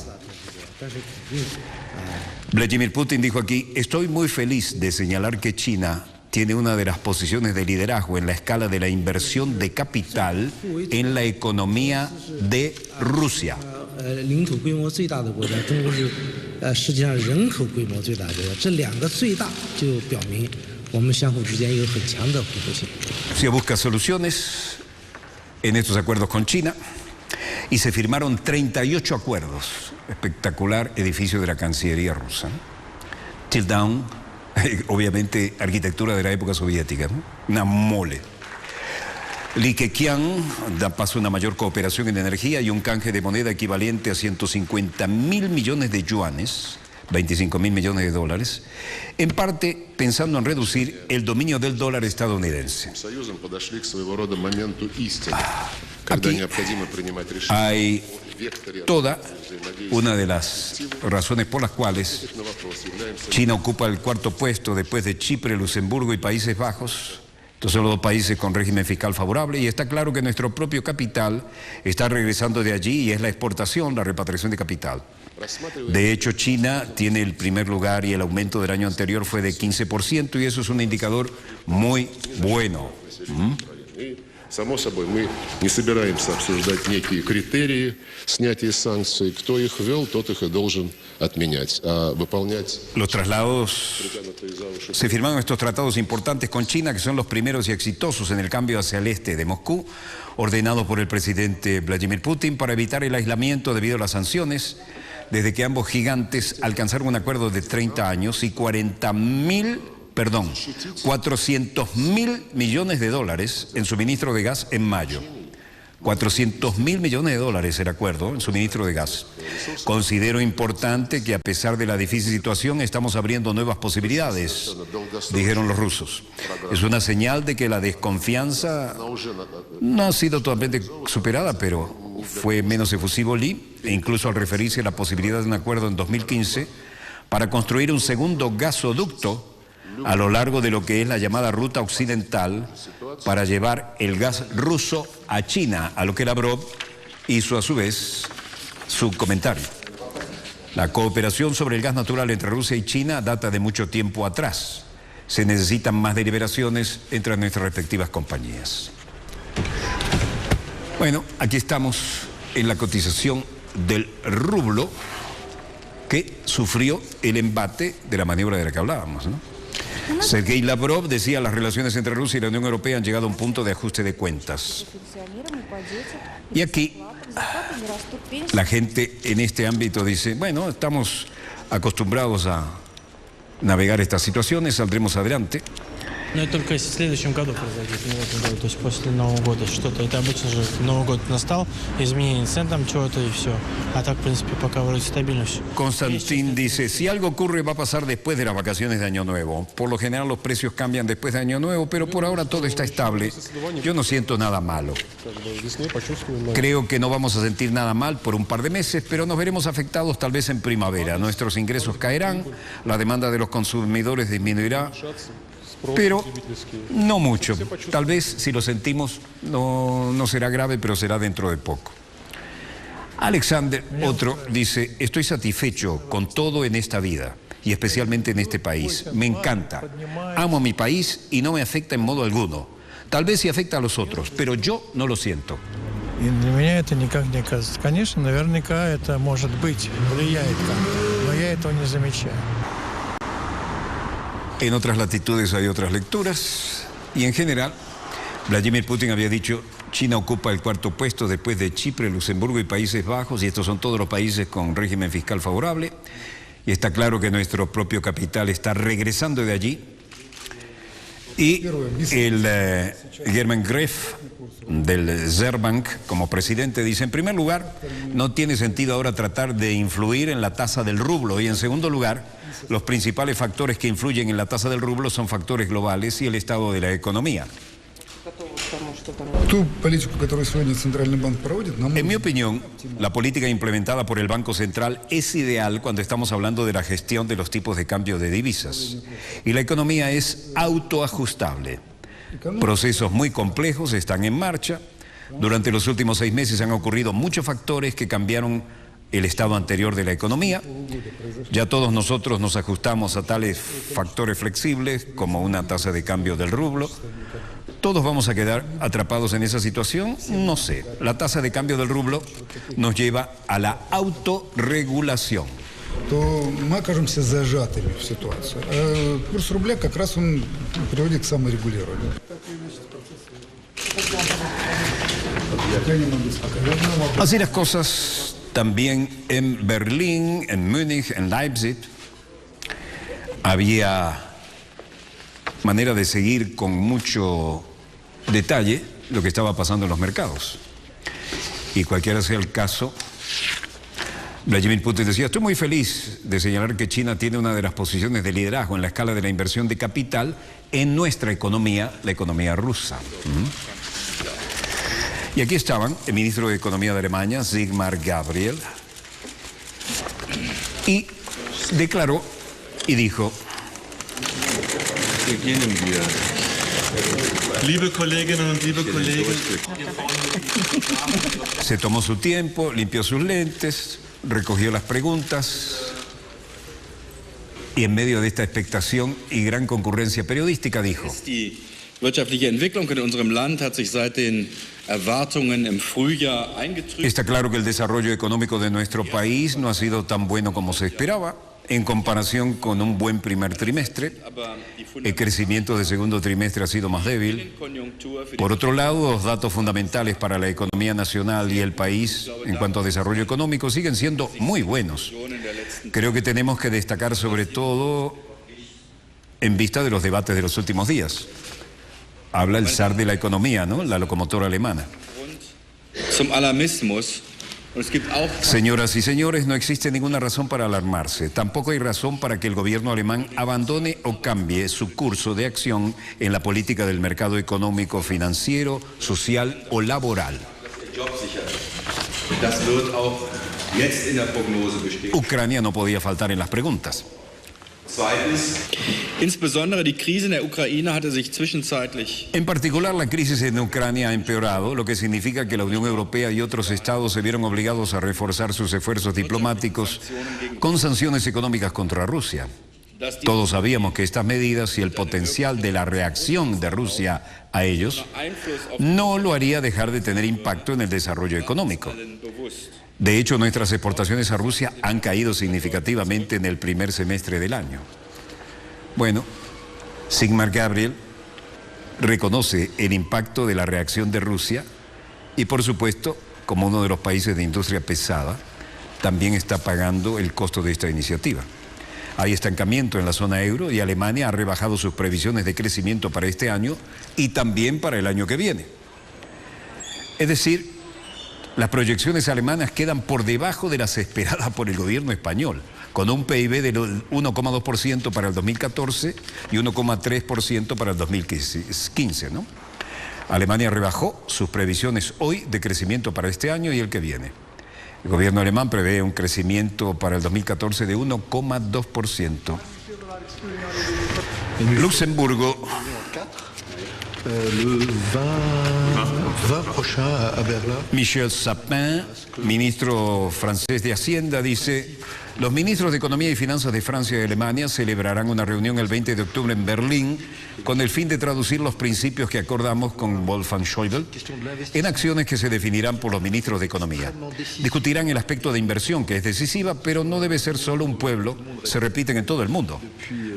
Vladimir Putin dijo aquí: estoy muy feliz de señalar que China tiene una de las posiciones de liderazgo en la escala de la inversión de capital en la economía de Rusia. Rusia busca soluciones en estos acuerdos con China y se firmaron 38 acuerdos. Espectacular edificio de la Cancillería rusa. Till down. Obviamente arquitectura de la época soviética, ¿no? Una mole. Li Keqiang da paso a una mayor cooperación en energía y un canje de moneda equivalente a 150.000 millones de yuanes, 25.000 millones de dólares, en parte pensando en reducir el dominio del dólar estadounidense. Aquí hay toda una de las razones por las cuales China ocupa el cuarto puesto después de Chipre, Luxemburgo y Países Bajos. Estos son los dos países con régimen fiscal favorable, y está claro que nuestro propio capital está regresando de allí, y es la exportación, la repatriación de capital. De hecho, China tiene el primer lugar y el aumento del año anterior fue de 15%, y eso es un indicador muy bueno. Само собой, мы не собираемся обсуждать некие критерии снятия санкций. Кто их ввел, тот их и должен отменять, а выполнять... Los traslados, se firmaron estos tratados importantes con China, que son los primeros y exitosos en el cambio hacia el este de Moscú, ordenados por el presidente Vladimir Putin para evitar el aislamiento debido a las sanciones, desde que ambos gigantes alcanzaron un acuerdo de 30 años y 400.000 millones de dólares en suministro de gas en mayo. 400.000 millones de dólares el acuerdo en suministro de gas. Considero importante que a pesar de la difícil situación estamos abriendo nuevas posibilidades, dijeron los rusos. Es una señal de que la desconfianza no ha sido totalmente superada, pero fue menos efusivo Lee, e incluso al referirse a la posibilidad de un acuerdo en 2015 para construir un segundo gasoducto a lo largo de lo que es la llamada ruta occidental para llevar el gas ruso a China, a lo que Lavrov hizo a su vez su comentario. La cooperación sobre el gas natural entre Rusia y China data de mucho tiempo atrás. Se necesitan más deliberaciones entre nuestras respectivas compañías. Bueno, aquí estamos en la cotización del rublo, que sufrió el embate de la maniobra de la que hablábamos, ¿no? Sergei Lavrov decía: las relaciones entre Rusia y la Unión Europea han llegado a un punto de ajuste de cuentas. Y aquí la gente en este ámbito dice: bueno, estamos acostumbrados a navegar estas situaciones, saldremos adelante. Но это только если в следующем году произойдет, не в этом году. То есть после Нового года что-то. Это обычно же Новый год настал, изменение цен там чего-то и все. А так, в принципе, пока вроде стабильно все. Konstantin dice: si algo ocurre va a pasar después de las vacaciones de Año Nuevo. Por lo general los precios cambian después de Año Nuevo, pero por ahora todo está estable. Yo no siento nada malo. Creo que no vamos a sentir nada mal por un par de meses, pero nos veremos afectados tal vez en primavera. Nuestros ingresos caerán, la demanda de los consumidores disminuirá, pero no mucho. Tal vez si lo sentimos no será grave, pero será dentro de poco. Alexander, otro, dice: estoy satisfecho con todo en esta vida y especialmente en este país. Me encanta. Amo a mi país y no me afecta en modo alguno. Tal vez sí afecta a los otros, pero yo no lo siento. И для меня это никак не кажется. Конечно, наверняка это может быть, влияет как-то, но я этого не замечаю. En otras latitudes hay otras lecturas, y en general Vladimir Putin había dicho: China ocupa el cuarto puesto después de Chipre, Luxemburgo y Países Bajos, y estos son todos los países con régimen fiscal favorable. Y está claro que nuestro propio capital está regresando de allí. Y el German Greff del Sberbank como presidente dice, en primer lugar, no tiene sentido ahora tratar de influir en la tasa del rublo, y en segundo lugar, los principales factores que influyen en la tasa del rublo son factores globales y el estado de la economía. En mi opinión, la política implementada por el Banco Central es ideal cuando estamos hablando de la gestión de los tipos de cambio de divisas. Y la economía es autoajustable. Procesos muy complejos están en marcha. Durante los últimos 6 meses han ocurrido muchos factores que cambiaron el estado anterior de la economía. Ya todos nosotros nos ajustamos a tales factores flexibles como una tasa de cambio del rublo. ¿Todos vamos a quedar atrapados en esa situación? No sé. La tasa de cambio del rublo nos lleva a la autorregulación. То мы окажемся зажатыми в ситуацию. А курс рубля как раз он приводит к саморегулированию. Así las cosas también en Berlín, en Múnich, en Leipzig. Había manera de seguir con mucho detalle lo que estaba pasando en los mercados. Y cualquiera sea el caso, Vladimir Putin decía, estoy muy feliz de señalar que China tiene una de las posiciones de liderazgo en la escala de la inversión de capital en nuestra economía, la economía rusa. Y aquí estaban el ministro de Economía de Alemania, Sigmar Gabriel, y declaró y dijo, liebe Kolleginnen und liebe Kollegen, se tomó su tiempo, limpió sus lentes, recogió las preguntas y en medio de esta expectación y gran concurrencia periodística dijo: Die wirtschaftliche Entwicklung in unserem Land hat sich seit den Erwartungen im Frühjahr eingetrübt. Está claro que el desarrollo económico de nuestro país no ha sido tan bueno como se esperaba. En comparación con un buen primer trimestre, el crecimiento del segundo trimestre ha sido más débil. Por otro lado, los datos fundamentales para la economía nacional y el país en cuanto a desarrollo económico siguen siendo muy buenos. Creo que tenemos que destacar sobre todo en vista de los debates de los últimos días. Habla el zar de la economía, ¿no? La locomotora alemana. Zum Alarmismus. Señoras y señores, no existe ninguna razón para alarmarse. Tampoco hay razón para que el gobierno alemán abandone o cambie su curso de acción en la política del mercado económico, financiero, social o laboral. Ucrania no podía faltar en las preguntas. Insbesondere die Krise in der Ukraine hatte sich zwischenzeitlich. En particular, la crisis en Ucrania ha empeorado, lo que significa que la Unión Europea y otros estados se vieron obligados a reforzar sus esfuerzos diplomáticos con sanciones económicas contra Rusia. Todos sabíamos que estas medidas y el potencial de la reacción de Rusia a ellos no lo haría dejar de tener impacto en el desarrollo económico. De hecho, nuestras exportaciones a Rusia han caído significativamente en el primer semestre del año. Bueno, Sigmar Gabriel reconoce el impacto de la reacción de Rusia y, por supuesto, como uno de los países de industria pesada, también está pagando el costo de esta iniciativa. Hay estancamiento en la zona euro y Alemania ha rebajado sus previsiones de crecimiento para este año y también para el año que viene. Es decir, las proyecciones alemanas quedan por debajo de las esperadas por el gobierno español, con un PIB del 1,2% para el 2014 y 1,3% para el 2015, ¿no? Alemania rebajó sus previsiones hoy de crecimiento para este año y el que viene. El gobierno alemán prevé un crecimiento para el 2014 de 1,2%. Luxemburgo. Michel Sapin, ministro francés de Hacienda, dice: Los ministros de Economía y Finanzas de Francia y Alemania celebrarán una reunión el 20 de octubre en Berlín con el fin de traducir los principios que acordamos con Wolfgang Schäuble en acciones que se definirán por los ministros de Economía. Discutirán el aspecto de inversión, que es decisiva, pero no debe ser solo un pueblo, se repiten en todo el mundo.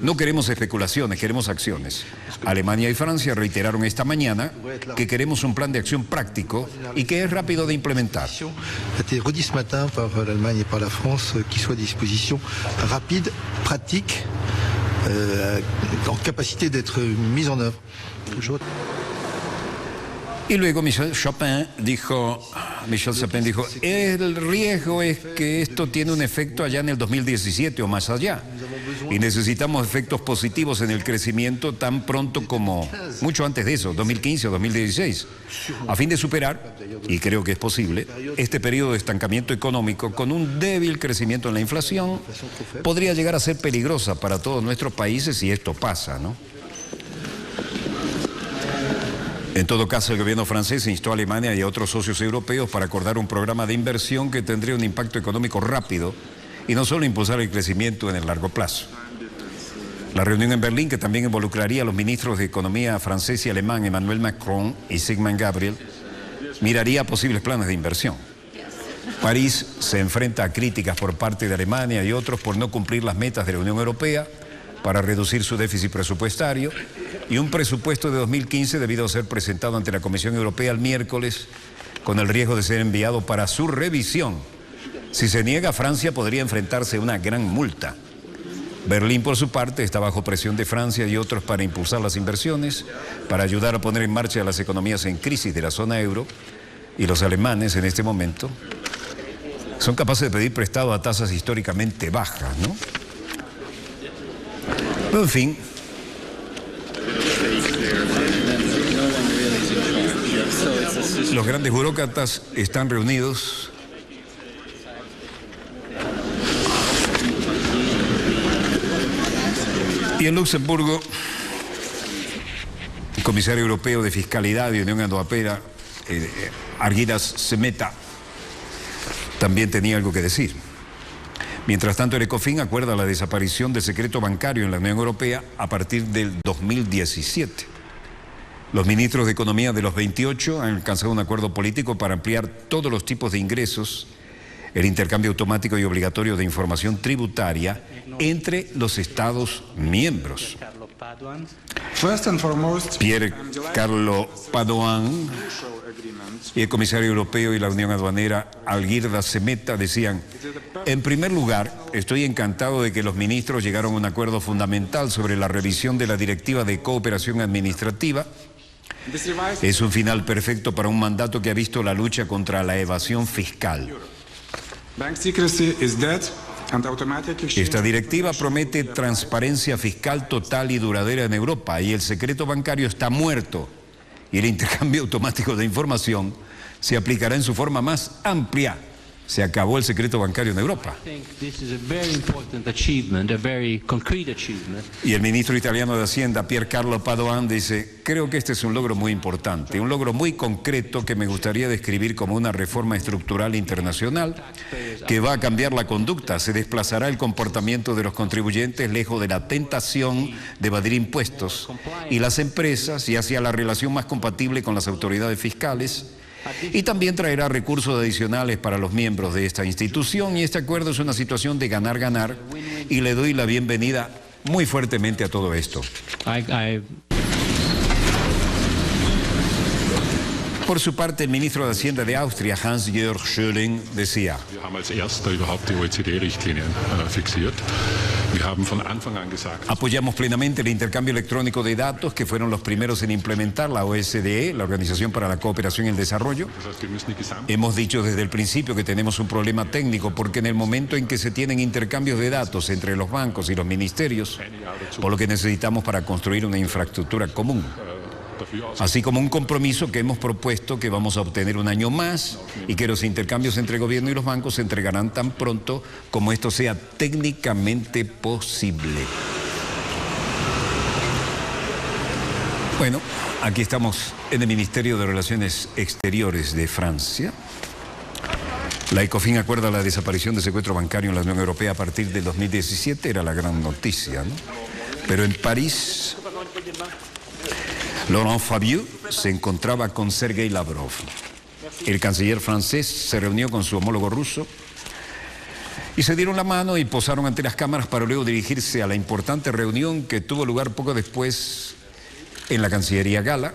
No queremos especulaciones, queremos acciones. Alemania y Francia reiteraron esta mañana que queremos un plan de acción práctico y que es rápido de implementar. A été redit ce matin par l'Allemagne et par la France qui soit des dispositions rapides, pratiques, en capacité d'être mises en œuvre. Y luego Michel Sapin dijo, el riesgo es que esto tiene un efecto allá en el 2017 o más allá. Y necesitamos efectos positivos en el crecimiento tan pronto como, mucho antes de eso, 2015 o 2016, a fin de superar, y creo que es posible, este periodo de estancamiento económico con un débil crecimiento en la inflación podría llegar a ser peligrosa para todos nuestros países si esto pasa, ¿no? En todo caso, el gobierno francés instó a Alemania y a otros socios europeos para acordar un programa de inversión que tendría un impacto económico rápido y no solo impulsar el crecimiento en el largo plazo. La reunión en Berlín, que también involucraría a los ministros de Economía francés y alemán Emmanuel Macron y Sigmund Gabriel, miraría posibles planes de inversión. París se enfrenta a críticas por parte de Alemania y otros por no cumplir las metas de la Unión Europea para reducir su déficit presupuestario, y un presupuesto de 2015 debido a ser presentado ante la Comisión Europea el miércoles con el riesgo de ser enviado para su revisión. Si se niega, Francia podría enfrentarse a una gran multa. Berlín, por su parte, está bajo presión de Francia y otros para impulsar las inversiones, para ayudar a poner en marcha las economías en crisis de la zona euro, y los alemanes en este momento son capaces de pedir prestado a tasas históricamente bajas, ¿no? Pero, en fin, los grandes burócratas están reunidos. Y en Luxemburgo, el comisario europeo de Fiscalidad y Unión Aduanera, Argidas Semeta, también tenía algo que decir. Mientras tanto, el ECOFIN acuerda la desaparición del secreto bancario en la Unión Europea a partir del 2017. Los ministros de Economía de los 28 han alcanzado un acuerdo político para ampliar todos los tipos de ingresos, el intercambio automático y obligatorio de información tributaria entre los Estados miembros. Pierre Carlo Padoan y el comisario europeo y la Unión Aduanera Algirdas Semeta decían: en primer lugar, estoy encantado de que los ministros llegaron a un acuerdo fundamental sobre la revisión de la Directiva de Cooperación Administrativa. Es un final perfecto para un mandato que ha visto la lucha contra la evasión fiscal. Esta directiva promete transparencia fiscal total y duradera en Europa, y el secreto bancario está muerto, y el intercambio automático de información se aplicará en su forma más amplia. Se acabó el secreto bancario en Europa. Y el ministro italiano de Hacienda, Pier Carlo Padoan, dice: creo que este es un logro muy importante, un logro muy concreto que me gustaría describir como una reforma estructural internacional que va a cambiar la conducta, se desplazará el comportamiento de los contribuyentes lejos de la tentación de evadir impuestos y las empresas, y hacia la relación más compatible con las autoridades fiscales. Y también traerá recursos adicionales para los miembros de esta institución, y este acuerdo es una situación de ganar-ganar, y le doy la bienvenida muy fuertemente a todo esto. Por su parte, el ministro de Hacienda de Austria, Hans-Jörg Schöling, decía: apoyamos plenamente el intercambio electrónico de datos, que fueron los primeros en implementar la OSDE, la Organización para la Cooperación y el Desarrollo. Hemos dicho desde el principio que tenemos un problema técnico, porque en el momento en que se tienen intercambios de datos entre los bancos y los ministerios, por lo que necesitamos para construir una infraestructura común. Así como un compromiso que hemos propuesto que vamos a obtener un año más, y que los intercambios entre el gobierno y los bancos se entregarán tan pronto como esto sea técnicamente posible. Bueno, aquí estamos en el Ministerio de Relaciones Exteriores de Francia. La ECOFIN acuerda la desaparición de secuestro bancario en la Unión Europea a partir del 2017, era la gran noticia, ¿no? Pero en París, Laurent Fabius se encontraba con Sergei Lavrov. El canciller francés se reunió con su homólogo ruso y se dieron la mano y posaron ante las cámaras para luego dirigirse a la importante reunión que tuvo lugar poco después en la Cancillería Gala.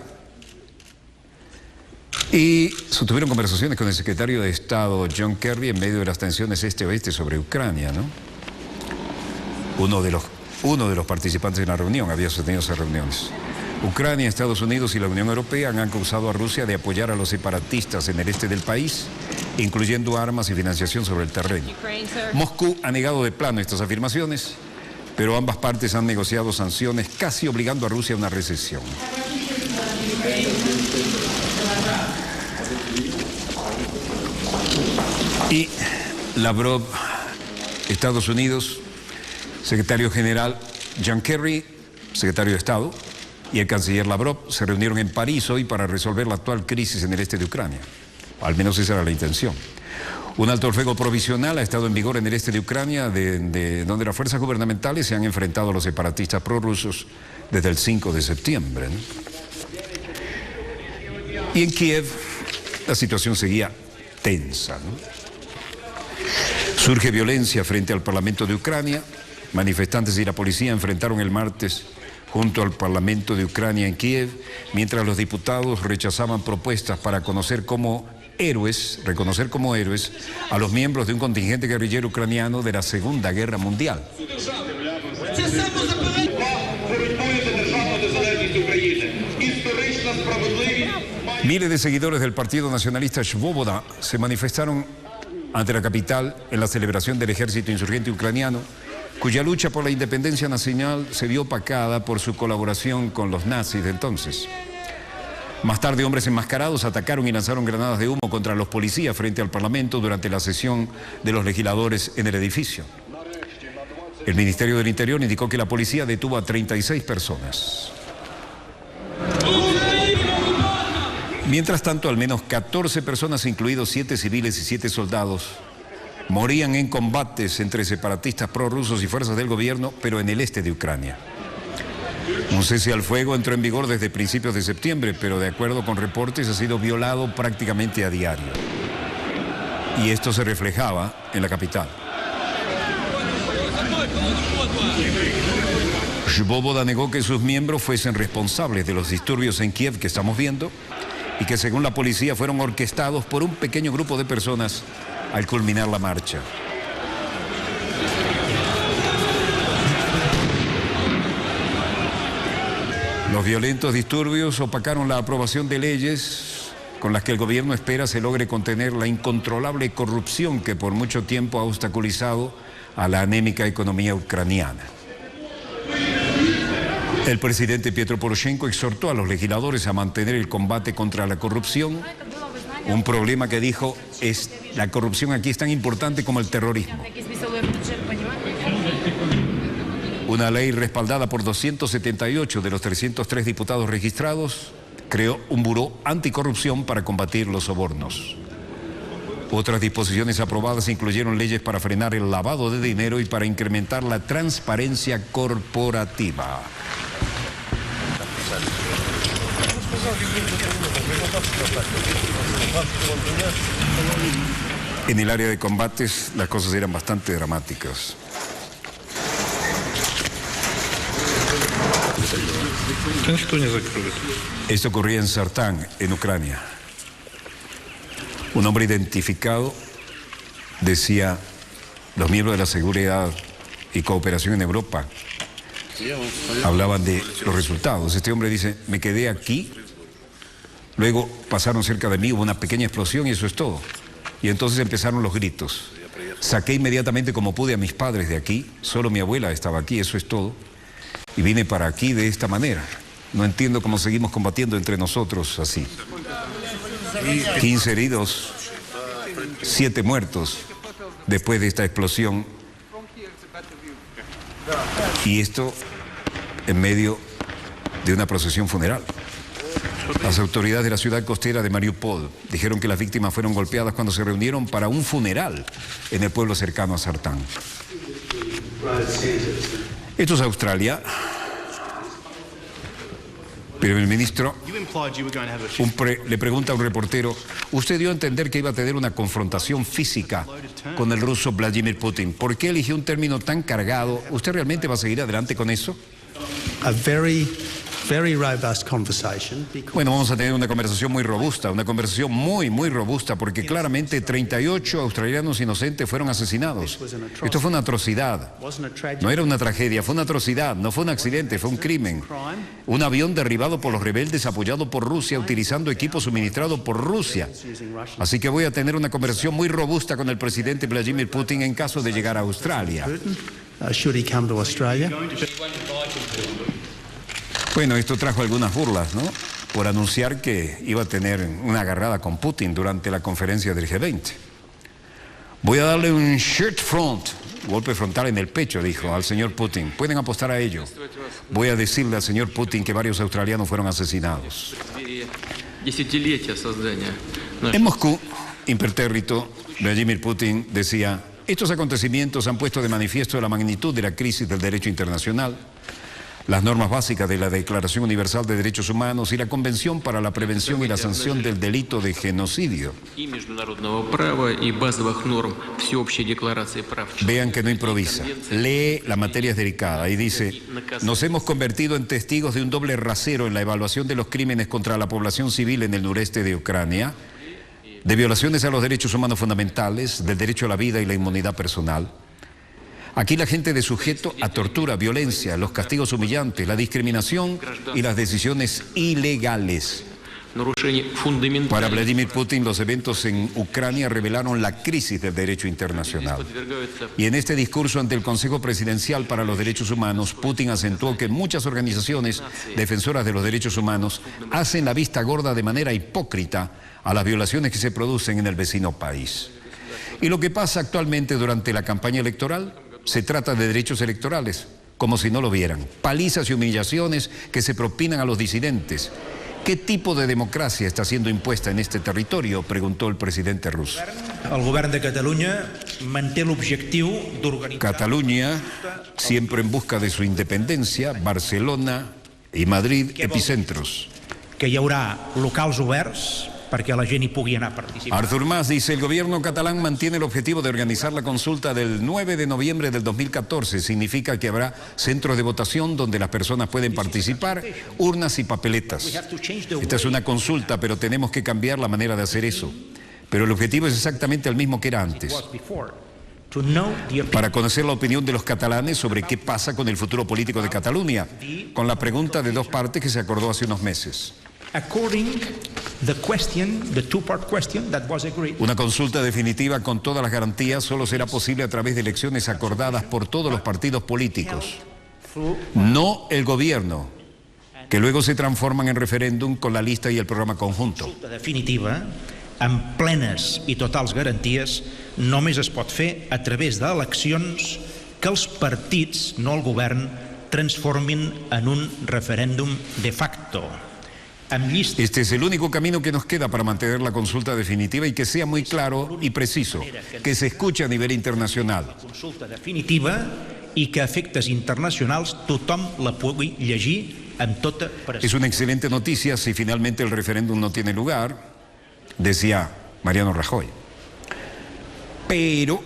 Y sostuvieron conversaciones con el secretario de Estado John Kerry en medio de las tensiones este-oeste sobre Ucrania, ¿no? Uno de los participantes en la reunión había sostenido esas reuniones. Ucrania, Estados Unidos y la Unión Europea han acusado a Rusia de apoyar a los separatistas en el este del país, incluyendo armas y financiación sobre el terreno. Moscú ha negado de plano estas afirmaciones, pero ambas partes han negociado sanciones casi obligando a Rusia a una recesión. Y Lavrov, Estados Unidos, secretario general John Kerry, secretario de Estado, y el canciller Lavrov se reunieron en París hoy para resolver la actual crisis en el este de Ucrania. Al menos esa era la intención. Un alto el fuego provisional ha estado en vigor en el este de Ucrania, donde las fuerzas gubernamentales se han enfrentado a los separatistas prorrusos desde el 5 de septiembre, ¿no? Y en Kiev la situación seguía tensa, ¿no? Surge violencia frente al Parlamento de Ucrania. Manifestantes y la policía enfrentaron el martes junto al Parlamento de Ucrania en Kiev, mientras los diputados rechazaban propuestas para reconocer como héroes a los miembros de un contingente guerrillero ucraniano de la Segunda Guerra Mundial. Miles de seguidores del Partido Nacionalista Svoboda se manifestaron ante la capital en la celebración del ejército insurgente ucraniano, cuya lucha por la independencia nacional se vio opacada por su colaboración con los nazis de entonces. Más tarde, hombres enmascarados atacaron y lanzaron granadas de humo contra los policías frente al Parlamento durante la sesión de los legisladores en el edificio. El Ministerio del Interior indicó que la policía detuvo a 36 personas. Mientras tanto, al menos 14 personas, incluidos 7 civiles y 7 soldados, morían en combates entre separatistas prorrusos y fuerzas del gobierno, pero en el este de Ucrania. Un cese al fuego entró en vigor desde principios de septiembre, pero de acuerdo con reportes ha sido violado prácticamente a diario. Y esto se reflejaba en la capital. Svoboda negó que sus miembros fuesen responsables de los disturbios en Kiev que estamos viendo y que según la policía fueron orquestados por un pequeño grupo de personas al culminar la marcha. Los violentos disturbios opacaron la aprobación de leyes con las que el gobierno espera se logre contener la incontrolable corrupción que por mucho tiempo ha obstaculizado a la anémica economía ucraniana. El presidente Petro Poroshenko exhortó a los legisladores a mantener el combate contra la corrupción, un problema que dijo es la corrupción aquí es tan importante como el terrorismo. Una ley respaldada por 278 de los 303 diputados registrados creó un buró anticorrupción para combatir los sobornos. Otras disposiciones aprobadas incluyeron leyes para frenar el lavado de dinero y para incrementar la transparencia corporativa. En el área de combates las cosas eran bastante dramáticas. Esto ocurría en Sartán, en Ucrania. Un hombre identificado decía, los miembros de la seguridad y cooperación en Europa hablaban de los resultados. Este hombre dice, me quedé aquí, luego pasaron cerca de mí, hubo una pequeña explosión y eso es todo. Y entonces empezaron los gritos. Saqué inmediatamente como pude a mis padres de aquí, solo mi abuela estaba aquí, eso es todo. Y vine para aquí de esta manera. No entiendo cómo seguimos combatiendo entre nosotros así. 15 heridos, 7 muertos después de esta explosión. Y esto en medio de una procesión funeral. Las autoridades de la ciudad costera de Mariupol dijeron que las víctimas fueron golpeadas cuando se reunieron para un funeral en el pueblo cercano a Sartán. Esto es Australia. Pero el ministro le pregunta a un reportero, usted dio a entender que iba a tener una confrontación física con el ruso Vladimir Putin. ¿Por qué eligió un término tan cargado? ¿Usted realmente va a seguir adelante con eso? Bueno, vamos a tener una conversación muy robusta, una conversación muy robusta, porque claramente 38 australianos inocentes fueron asesinados. Esto fue una atrocidad. No era una tragedia, fue una atrocidad, no fue un accidente, fue un crimen. Un avión derribado por los rebeldes apoyado por Rusia, utilizando equipo suministrado por Rusia. Así que voy a tener una conversación muy robusta con el presidente Vladimir Putin en caso de llegar a Australia. Bueno, esto trajo algunas burlas, ¿no? Por anunciar que iba a tener una agarrada con Putin durante la conferencia del G20. Voy a darle un shirt front, golpe frontal en el pecho, dijo al señor Putin. Pueden apostar a ello. Voy a decirle al señor Putin que varios australianos fueron asesinados. En Moscú, impertérrito, Vladimir Putin decía, estos acontecimientos han puesto de manifiesto la magnitud de la crisis del derecho internacional, las normas básicas de la Declaración Universal de Derechos Humanos y la Convención para la Prevención y la Sanción del Delito de Genocidio. Vean que no improvisa. Lee, la materia es delicada y dice, nos hemos convertido en testigos de un doble rasero en la evaluación de los crímenes contra la población civil en el noreste de Ucrania, de violaciones a los derechos humanos fundamentales, del derecho a la vida y la inmunidad personal. Aquí la gente de sujeto a tortura, violencia, los castigos humillantes, la discriminación y las decisiones ilegales. Para Vladimir Putin, los eventos en Ucrania revelaron la crisis del derecho internacional. Y en este discurso ante el Consejo Presidencial para los Derechos Humanos, Putin acentuó que muchas organizaciones defensoras de los derechos humanos hacen la vista gorda de manera hipócrita a las violaciones que se producen en el vecino país. Y lo que pasa actualmente durante la campaña electoral se trata de derechos electorales, como si no lo vieran. Palizas y humillaciones que se propinan a los disidentes. ¿Qué tipo de democracia está siendo impuesta en este territorio?, preguntó el presidente ruso. El gobierno de Cataluña mantiene el objetivo de organizar... Cataluña, siempre en busca de su independencia, Barcelona y Madrid, epicentros. Que hi haurà locals oberts perquè la gent hi pugui anar a participar. Artur Mas dice, el gobierno catalán mantiene el objetivo de organizar la consulta del 9 de noviembre del 2014. Significa que habrá centros de votación donde las personas pueden participar, urnas y papeletas. Esta es una consulta, pero tenemos que cambiar la manera de hacer eso. Pero el objetivo es exactamente el mismo que era antes. Para conocer la opinión de los catalanes sobre qué pasa con el futuro político de Cataluña, con la pregunta de dos partes que se acordó hace unos meses. Una consulta definitiva con todas las garantías solo será posible a través de elecciones acordadas por todos los partidos políticos, no el gobierno, que luego se transforman en referéndum con la lista y el programa conjunto. Consulta definitiva, amb plenes i totals garanties, només es pot fer a través d'eleccions que els partits, no el govern, transformin en un referèndum de facto. Este es el único camino que nos queda para mantener la consulta definitiva y que sea muy claro y preciso, que se escuche a nivel internacional. La consulta definitiva i que a efectes internacionals tothom la pugui llegir amb tota precisió. Es una excelente noticia si finalmente el referéndum no tiene lugar, decía Mariano Rajoy. Pero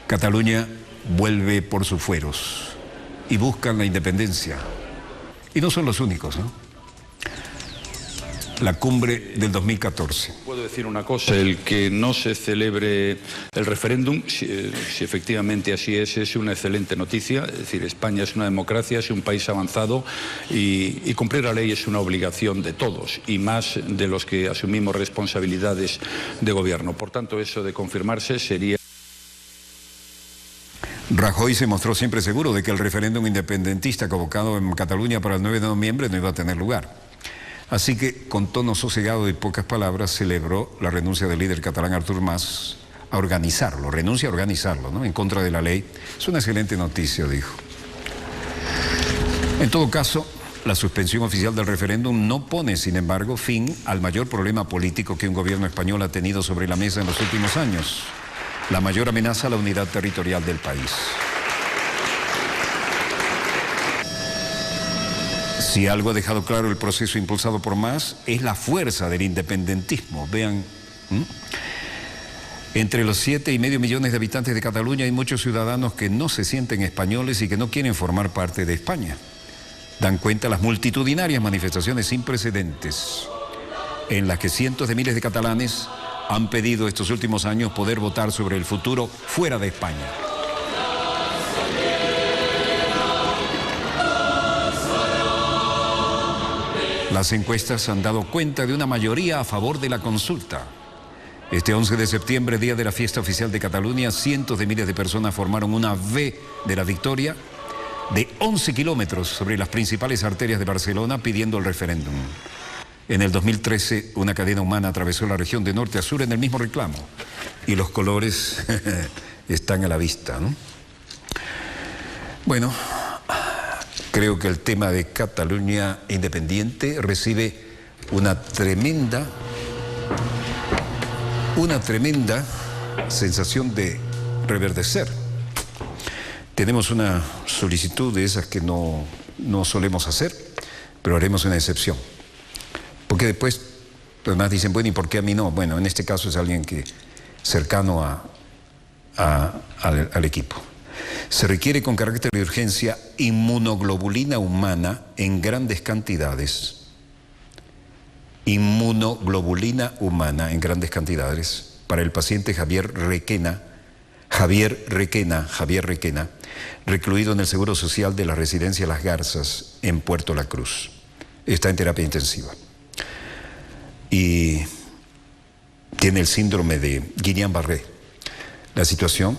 Cataluña vuelve por sus fueros y buscan la independencia. Y no son los únicos, ¿no? La cumbre del 2014. Puedo decir una cosa, el que no se celebre el referéndum, si efectivamente así es una excelente noticia. Es decir, España es una democracia, es un país avanzado y cumplir la ley es una obligación de todos y más de los que asumimos responsabilidades de gobierno. Por tanto, eso de confirmarse sería... Rajoy se mostró siempre seguro de que el referéndum independentista convocado en Cataluña para el 9 de noviembre no iba a tener lugar. Así que, con tono sosegado y pocas palabras, celebró la renuncia del líder catalán Artur Mas a organizarlo, renuncia a organizarlo, ¿no?, en contra de la ley. Es una excelente noticia, dijo. En todo caso, La suspensión oficial del referéndum no pone, sin embargo, fin al mayor problema político que un gobierno español ha tenido sobre la mesa en los últimos años: la mayor amenaza a la unidad territorial del país. Si algo ha dejado claro el proceso impulsado por Mas, es la fuerza del independentismo. Vean, entre los 7,5 millones de habitantes de Cataluña hay muchos ciudadanos que no se sienten españoles y que no quieren formar parte de España. Dan cuenta las multitudinarias manifestaciones sin precedentes en las que cientos de miles de catalanes han pedido estos últimos años poder votar sobre el futuro fuera de España. Las encuestas han dado cuenta de una mayoría a favor de la consulta. Este 11 de septiembre, día de la fiesta oficial de Cataluña, cientos de miles de personas formaron una V de la victoria de 11 kilómetros sobre las principales arterias de Barcelona pidiendo el referéndum. En el 2013, una cadena humana atravesó la región de norte a sur en el mismo reclamo. Y los colores están a la vista, ¿no? Bueno, creo que el tema de Cataluña independiente recibe una tremenda sensación de reverdecer. Tenemos una solicitud de esas que no solemos hacer, pero haremos una excepción. Porque después los demás dicen, bueno, ¿y por qué a mí no? Bueno, en este caso es alguien que cercano al equipo. Se requiere con carácter de urgencia inmunoglobulina humana en grandes cantidades. Inmunoglobulina humana en grandes cantidades para el paciente Javier Requena, recluido en el Seguro Social de la Residencia Las Garzas, en Puerto La Cruz. Está en terapia intensiva. Y tiene el síndrome de Guillain-Barré. La situación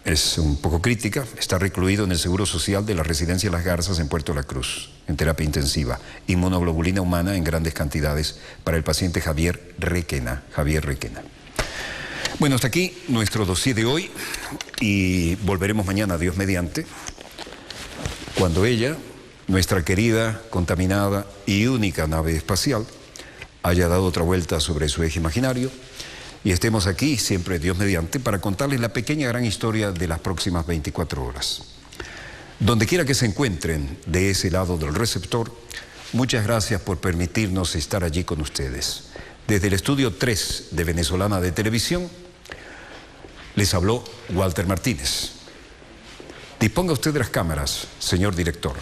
es un poco crítica. Está recluido en el Seguro Social de la Residencia Las Garzas, en Puerto La Cruz, en terapia intensiva. Inmunoglobulina humana en grandes cantidades para el paciente Javier Requena. Bueno, hasta aquí nuestro dossier de hoy y volveremos mañana, Dios mediante, cuando ella, nuestra querida, contaminada y única nave espacial, haya dado otra vuelta sobre su eje imaginario y estemos aquí, siempre Dios mediante, para contarles la pequeña gran historia de las próximas 24 horas. Donde quiera que se encuentren de ese lado del receptor, muchas gracias por permitirnos estar allí con ustedes. Desde el estudio 3 de Venezolana de Televisión, les habló Walter Martínez. Disponga usted de las cámaras, señor director.